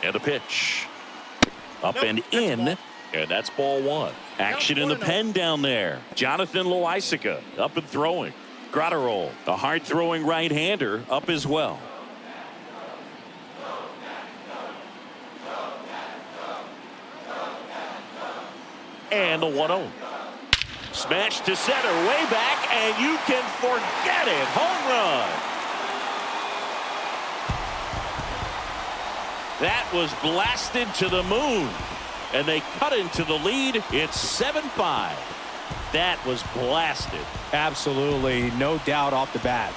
And the pitch. Up and in. And that's ball 1. Action in the pen down there. Jonathan Loaisiga up and throwing. Grotterol, a hard-throwing right-hander, up as well. And the 1-0. Smash to center, way back, and you can forget it. Home run. That was blasted to the moon, and they cut into the lead. It's 7-5. That was blasted. Absolutely, no doubt off the bat.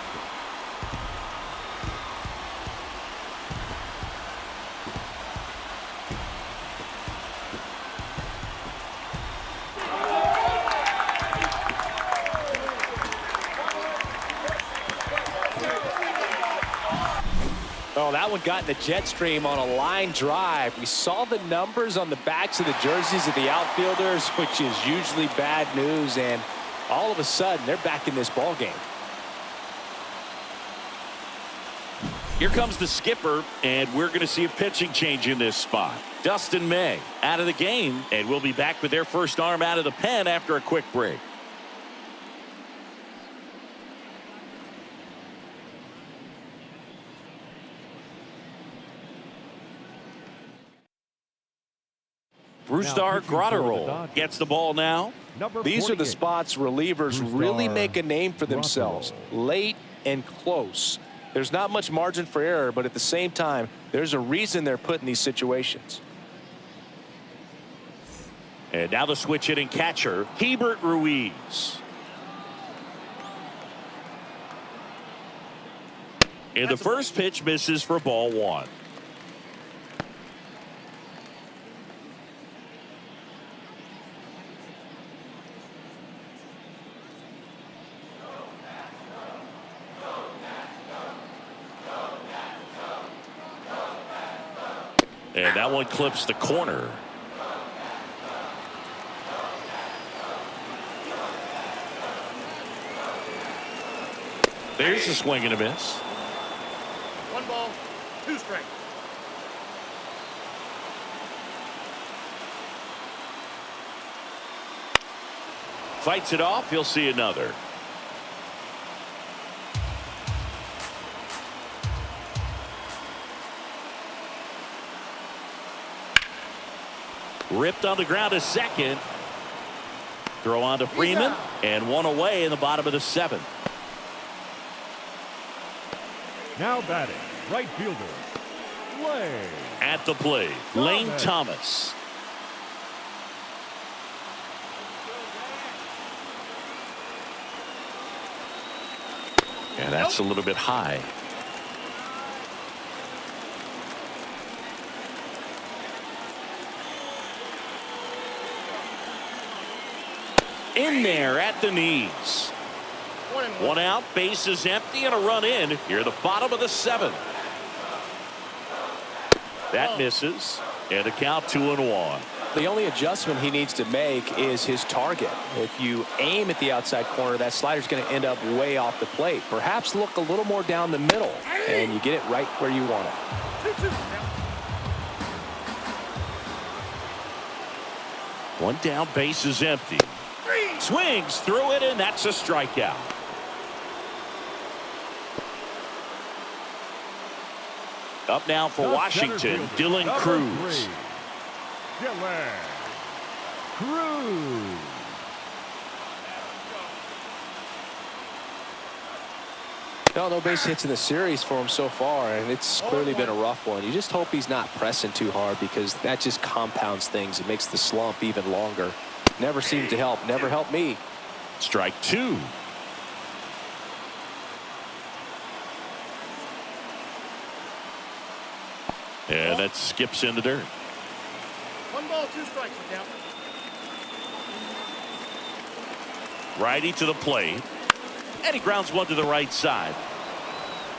Oh, that one got in the jet stream on a line drive. We saw the numbers on the backs of the jerseys of the outfielders, which is usually bad news, and all of a sudden they're back in this ball game. Here comes the skipper, and we're going to see a pitching change in this spot. Dustin May out of the game, and we'll be back with their first arm out of the pen after a quick break. Brusdar Grotterol gets the ball now. These are the spots relievers really make a name for themselves. Late and close. There's not much margin for error, but at the same time, there's a reason they're put in these situations. And now the switch hitting catcher, Hebert Ruiz. And the first pitch misses for ball 1. And that one clips the corner. There's a swing and a miss. 1 ball, 2 strikes. Fights it off. He'll see another. Ripped on the ground to second. Throw on to Freeman, and one away in the bottom of the 7th. Now batting, right fielder, Lane. At the plate, Lane Thomas. And that's a little bit high. In there at the knees. 1 out, bases empty, and a run in here, the bottom of the 7th. That misses, and a count 2-1. The only adjustment he needs to make is his target. If you aim at the outside corner, that slider's going to end up way off the plate. Perhaps look a little more down the middle, and you get it right where you want it. 1 down, bases empty. Swings through it, and that's a strikeout. Up now for Washington, Dylan Cruz. Dylan Cruz. No base hits in the series for him so far, and it's clearly been a rough one. You just hope he's not pressing too hard, because that just compounds things. It makes the slump even longer. Never seemed to help. Never helped me. Strike two. And that skips in the dirt. 1 ball, 2 strikes. Down. Righty to the plate. And he grounds one to the right side.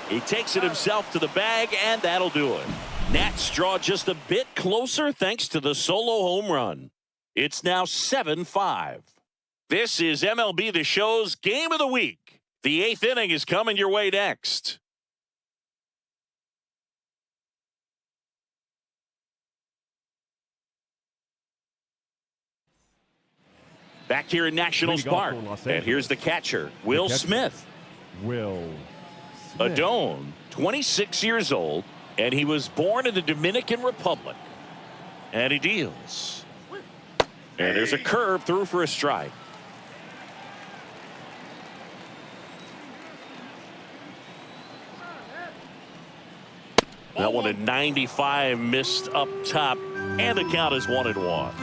He takes it himself to the bag, and that'll do it. Nats draw just a bit closer thanks to the solo home run. It's now 7-5. This is MLB The Show's Game of the Week. The 8th inning is coming your way next. Back here in Nationals Park. And here's the catcher, Will Smith. Adone, 26 years old, and he was born in the Dominican Republic. And he deals. And there's a curve through for a strike. That one at 95, missed up top, and the count is 1-1.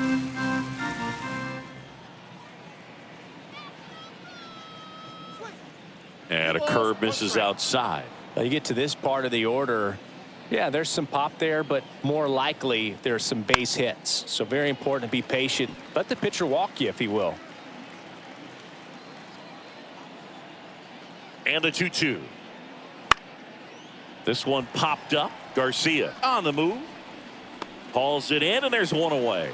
And a curve misses outside. Now you get to this part of the order. Yeah, there's some pop there, but more likely there's some base hits. So very important to be patient. Let the pitcher walk you, if he will. And a 2-2. This one popped up. Garcia on the move. Hauls it in, and there's one away.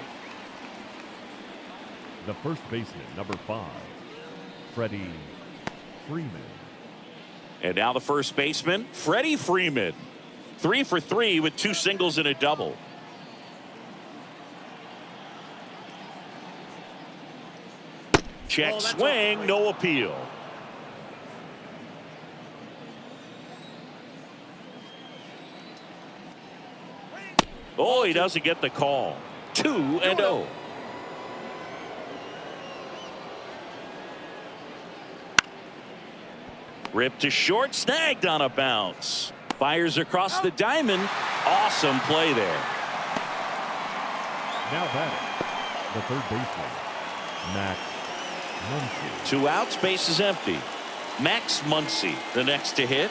The first baseman, number 5, Freddie Freeman. And now the first baseman, Freddie Freeman. 3 for 3 with 2 singles and a double. Check swing, no appeal. Oh, he doesn't get the call. 2-0. Ripped to short, snagged on a bounce. Fires across the diamond. Awesome play there. Now batting, the third baseman, Max Muncy. 2 outs, base is empty. Max Muncy, the next to hit.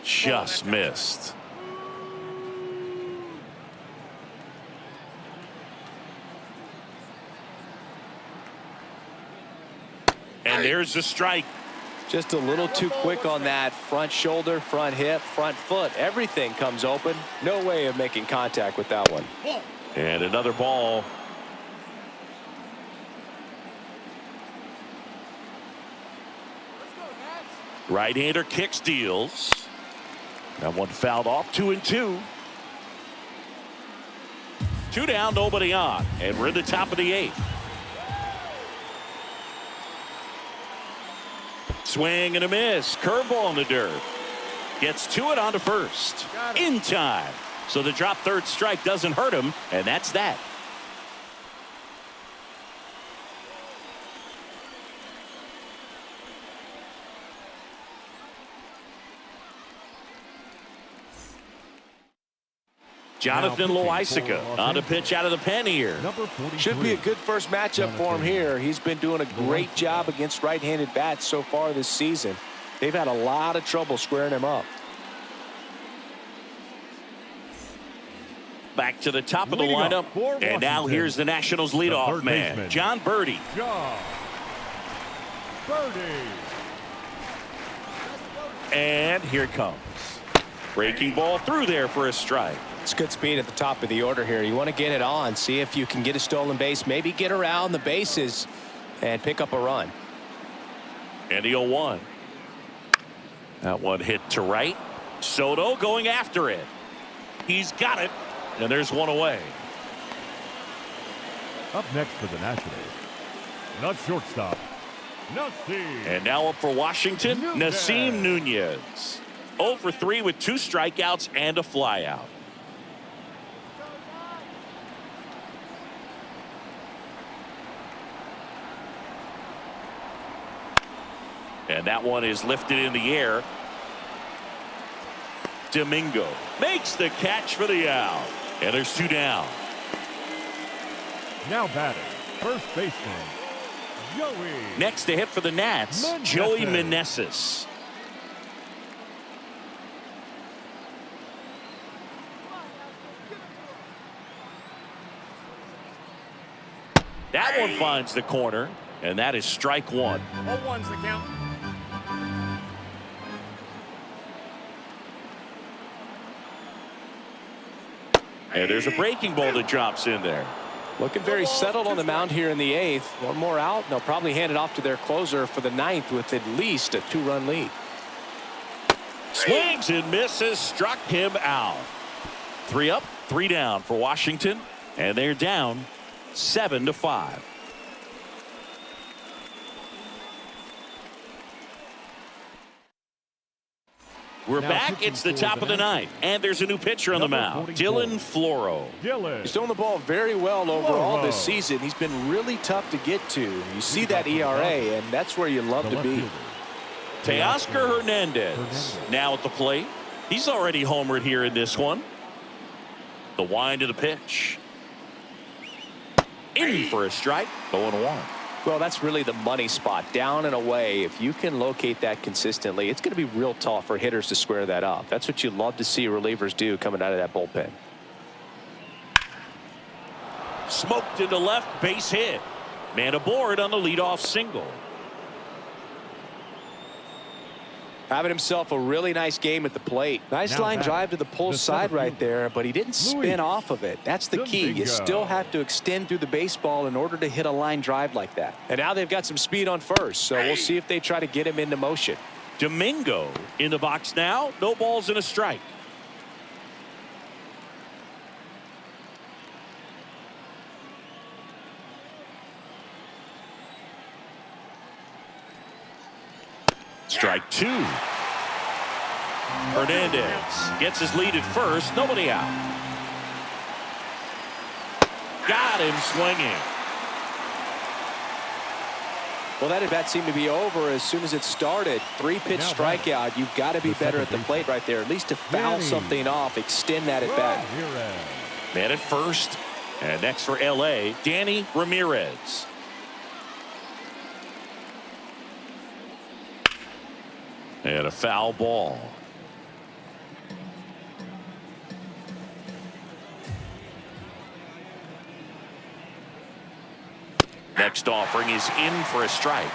Just missed. And there's the strike. Just a little too quick on that front shoulder, front hip, front foot. Everything comes open. No way of making contact with that one. And another ball. Right-hander kicks, deals. That one fouled off. 2-2. 2 down, nobody on. And we're in the top of the 8th. Swing and a miss. Curveball in the dirt. Gets to it onto first. In time. So the drop third strike doesn't hurt him, and that's that. Jonathan Loaisiga on a pitch out of the pen here. Should be a good first matchup for him here. He's been doing a great job against right-handed bats so far this season. They've had a lot of trouble squaring him up. Back to the top of the lineup. And now here's the Nationals leadoff man, John Birdie. And here it comes. Breaking ball through there for a strike. It's good speed at the top of the order here. You want to get it on, see if you can get a stolen base, maybe get around the bases and pick up a run. And the 0-1. That one hit to right. Soto going after it. He's got it. And there's one away. Up next for the Nationals, not shortstop, Nasim. And now up for Washington, Nasim Nunez. 0 for 3 with 2 strikeouts and a flyout. And that one is lifted in the air. Domingo makes the catch for the out. And there's 2 down. Now batting, first baseman, Joey. Next to hit for the Nats, Joey Meneses. That one finds the corner, and that is strike 1. 0-1's the count. And there's a breaking ball that drops in there. Looking very settled on the mound here in the 8th. One more out, and they'll probably hand it off to their closer for the 9th with at least a 2-run lead. Swings and misses, struck him out. 3 up, 3 down for Washington, and they're down 7-5. We're back. It's the top of the 9th, and there's a new pitcher on the mound, Dylan Floro. He's throwing the ball very well overall this season. He's been really tough to get to. You see that ERA, and that's where you love to be. Teoscar Hernandez now at the plate. He's already homered here in this one. The wind of the pitch. In for a strike. 0-1. Well, that's really the money spot, down and away. If you can locate that consistently, it's going to be real tough for hitters to square that up. That's what you love to see relievers do coming out of that bullpen. Smoked into left, base hit. Man aboard on the leadoff single. Having himself a really nice game at the plate. Nice line drive to the pull side right there, but he didn't spin off of it. That's the key. You still have to extend through the baseball in order to hit a line drive like that. And now they've got some speed on first, so we'll see if they try to get him into motion. Domingo in the box now. No balls and a strike. Strike 2. Hernandez gets his lead at first. Nobody out. Got him swinging. Well, that at bat seemed to be over as soon as it started. 3-pitch strikeout. You've got to be better at the plate right there, at least to foul something off, extend that at bat. Man at first. And next for LA, Danny Ramirez. And a foul ball. Next offering is in for a strike.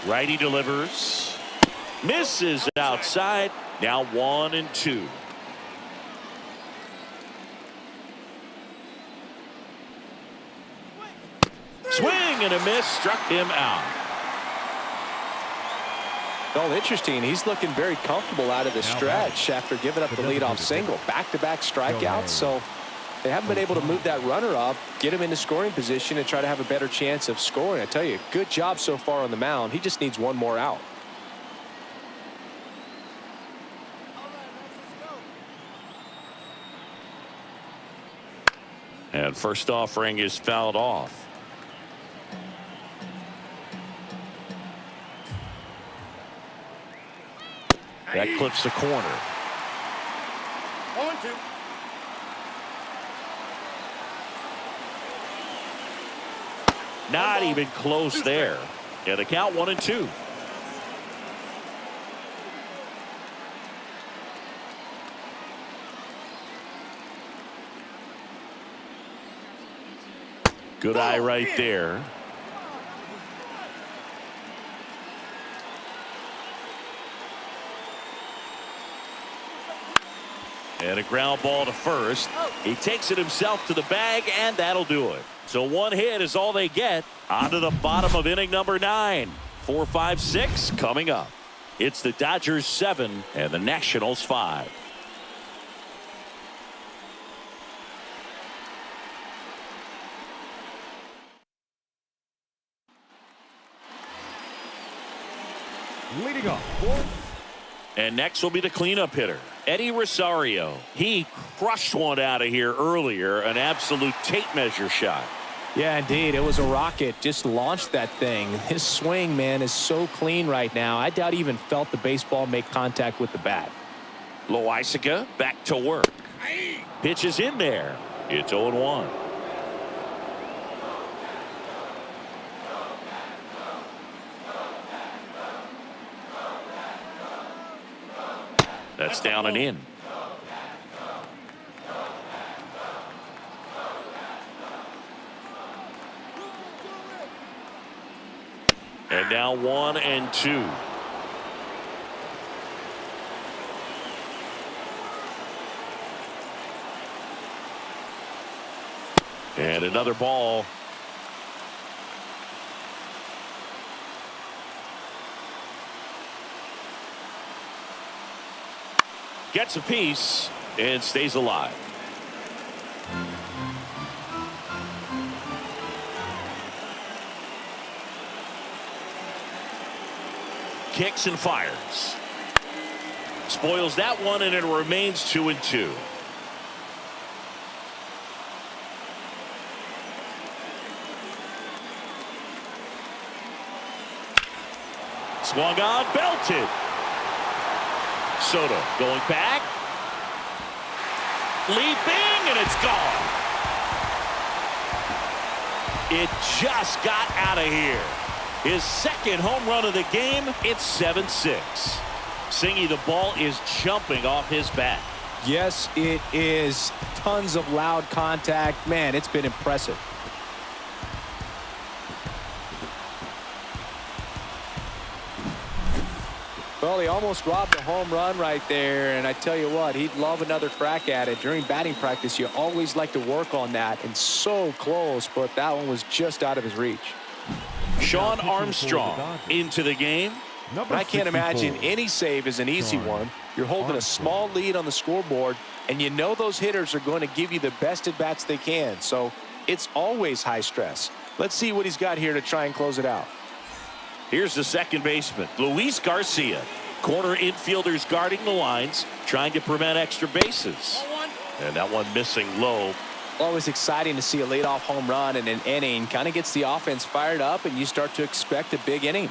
Righty delivers. Misses outside. Now 1-2. Swing and a miss, struck him out. Well, interesting. He's looking very comfortable out of the stretch after giving up the leadoff single. Back-to-back strikeouts, so they haven't been able to move that runner up, get him into scoring position, and try to have a better chance of scoring. I tell you, good job so far on the mound. He just needs one more out. And first offering is fouled off. That clips the corner. 0-2. Not even close there. Yeah, the count 1-2. Good eye right there. And a ground ball to first. He takes it himself to the bag, and that'll do it. So one hit is all they get. On to the bottom of inning number 9. 4, 5, 6 coming up. It's the Dodgers 7 and the Nationals 5. Leading off. And next will be the cleanup hitter, Eddie Rosario, he crushed one out of here earlier, an absolute tape measure shot. Yeah, indeed. It was a rocket. Just launched that thing. His swing, man, is so clean right now. I doubt he even felt the baseball make contact with the bat. Loisaga back to work. Pitch is in there. It's 0-1. That's down and in. And now 1-2. And another ball. Gets a piece and stays alive. Kicks and fires. Spoils that one, and it remains 2-2. Swung on, belted. Soto going back. Leaping, and it's gone. It just got out of here. His second home run of the game. It's 7-6. Singy, the ball is jumping off his bat. Yes, it is. Tons of loud contact. Man, it's been impressive. Well, he almost robbed a home run right there, and I tell you what, he'd love another crack at it. During batting practice, you always like to work on that, and so close, but that one was just out of his reach. Sean Armstrong into the game. I can't imagine any save is an easy one. You're holding a small lead on the scoreboard, and you know those hitters are going to give you the best at-bats they can, so it's always high stress. Let's see what he's got here to try and close it out. Here's the second baseman, Luis Garcia. Corner infielders guarding the lines, trying to prevent extra bases. And that one missing low. Always exciting to see a leadoff home run in an inning. Kind of gets the offense fired up, and you start to expect a big inning.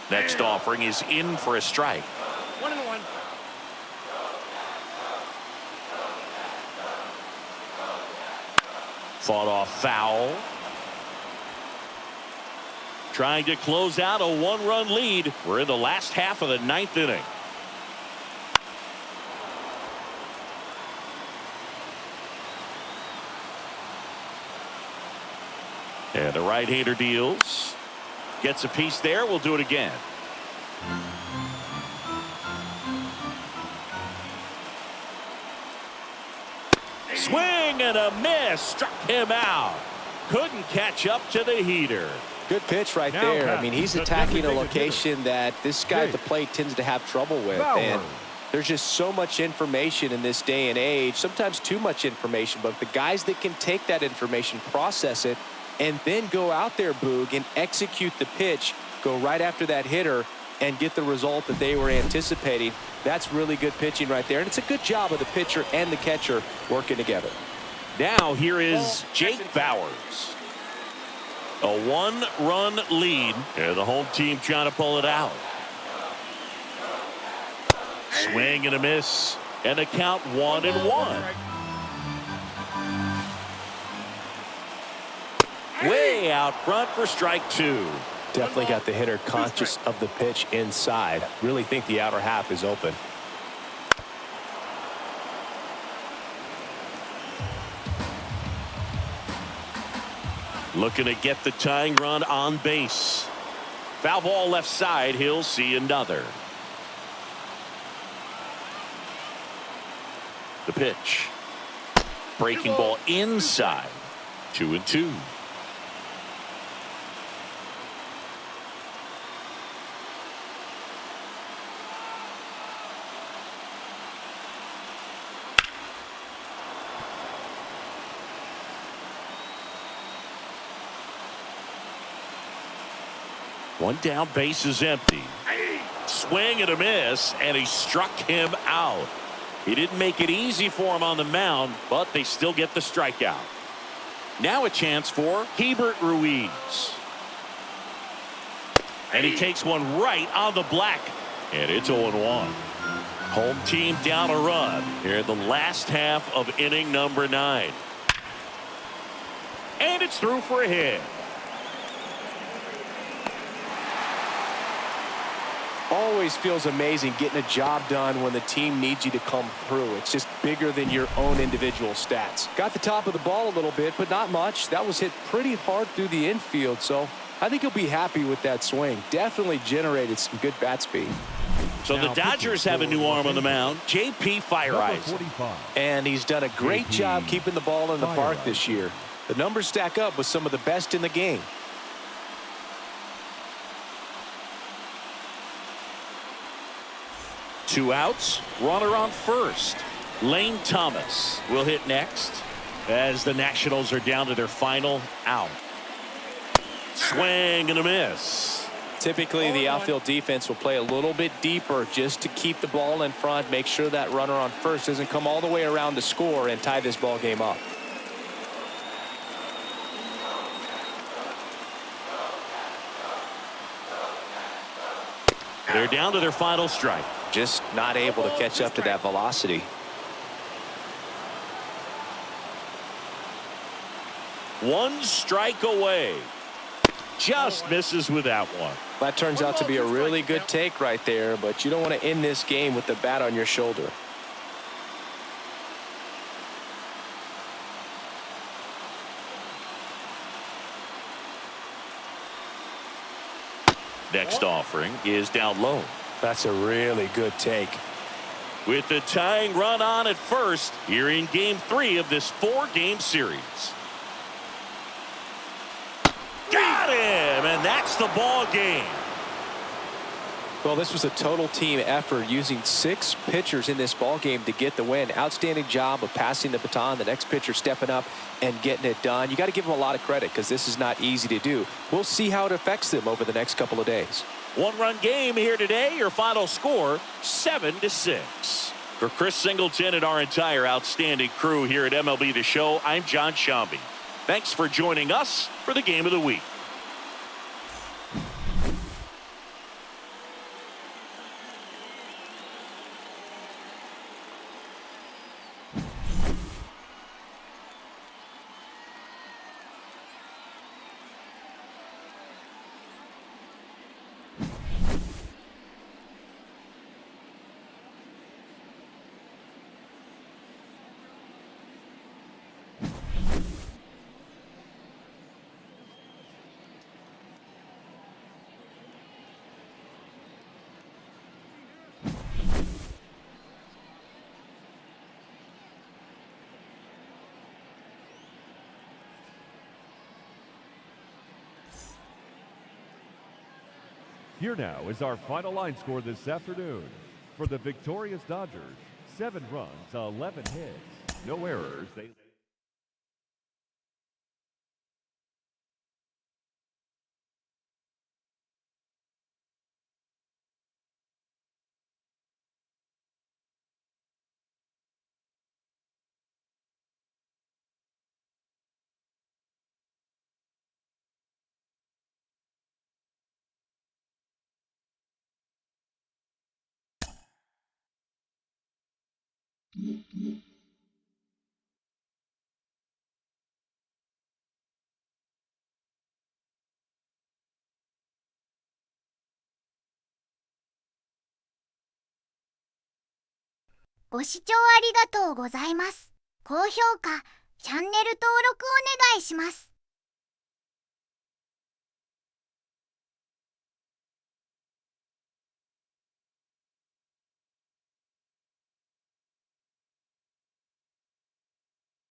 Next offering is in for a strike. 1-1. Fought off foul. Trying to close out a one-run lead. We're in the last half of the ninth inning. And the right-hander deals. Gets a piece there. We'll do it again. Swing and a miss. Struck him out. Couldn't catch up to the heater. Good pitch right there. I mean, he's attacking a location that this guy at the plate tends to have trouble with. And there's just so much information in this day and age, sometimes too much information, but the guys that can take that information, process it, and then go out there, Boog, and execute the pitch, go right after that hitter, and get the result that they were anticipating. That's really good pitching right there. And it's a good job of the pitcher and the catcher working together. Now here is Jake Bauers. A one-run lead, and the home team trying to pull it out. Swing and a miss, and a count 1-1. Way out front for strike two. Definitely got the hitter conscious of the pitch inside. Really think the outer half is open. Looking to get the tying run on base. Foul ball left side. He'll see another. The pitch. Breaking ball inside. 2-2. One down, base is empty. Swing and a miss, and he struck him out. He didn't make it easy for him on the mound, but they still get the strikeout. Now a chance for Hebert Ruiz. And he takes one right on the black. And it's 0-1. Home team down a run here in the last half of inning number 9. And it's through for a hit. Always feels amazing getting a job done when the team needs you to come through. It's just bigger than your own individual stats. Got the top of the ball a little bit, but not much. That was hit pretty hard through the infield, so I think he'll be happy with that swing. Definitely generated some good bat speed. So the Dodgers have a new arm on the mound, J.P. Fireeyes. And he's done a great job keeping the ball in the park this year. The numbers stack up with some of the best in the game. Two outs, runner on first. Lane Thomas will hit next as the Nationals are down to their final out. Swing and a miss. Typically, the outfield defense will play a little bit deeper just to keep the ball in front, make sure that runner on first doesn't come all the way around to score and tie this ball game up. They're down to their final strike. Just not able to catch up to that velocity. One strike away. Just misses with that one. That turns out to be a really good take right there, but you don't want to end this game with the bat on your shoulder. Next offering is down low. That's a really good take. With the tying run on at first here in game 3 of this 4-game series. Got him, and that's the ball game. Well, this was a total team effort using 6 pitchers in this ball game to get the win. Outstanding job of passing the baton, the next pitcher stepping up and getting it done. You got to give them a lot of credit because this is not easy to do. We'll see how it affects them over the next couple of days. 1-run game here today. Your final score 7-6. For Chris Singleton and our entire outstanding crew here at MLB The Show, I'm John Shambi. Thanks for joining us for the game of the week. Here now is our final line score this afternoon. For the victorious Dodgers, 7 runs, 11 hits, no errors.ご視聴ありがとうございます。高評価、チャンネル登録お願いします。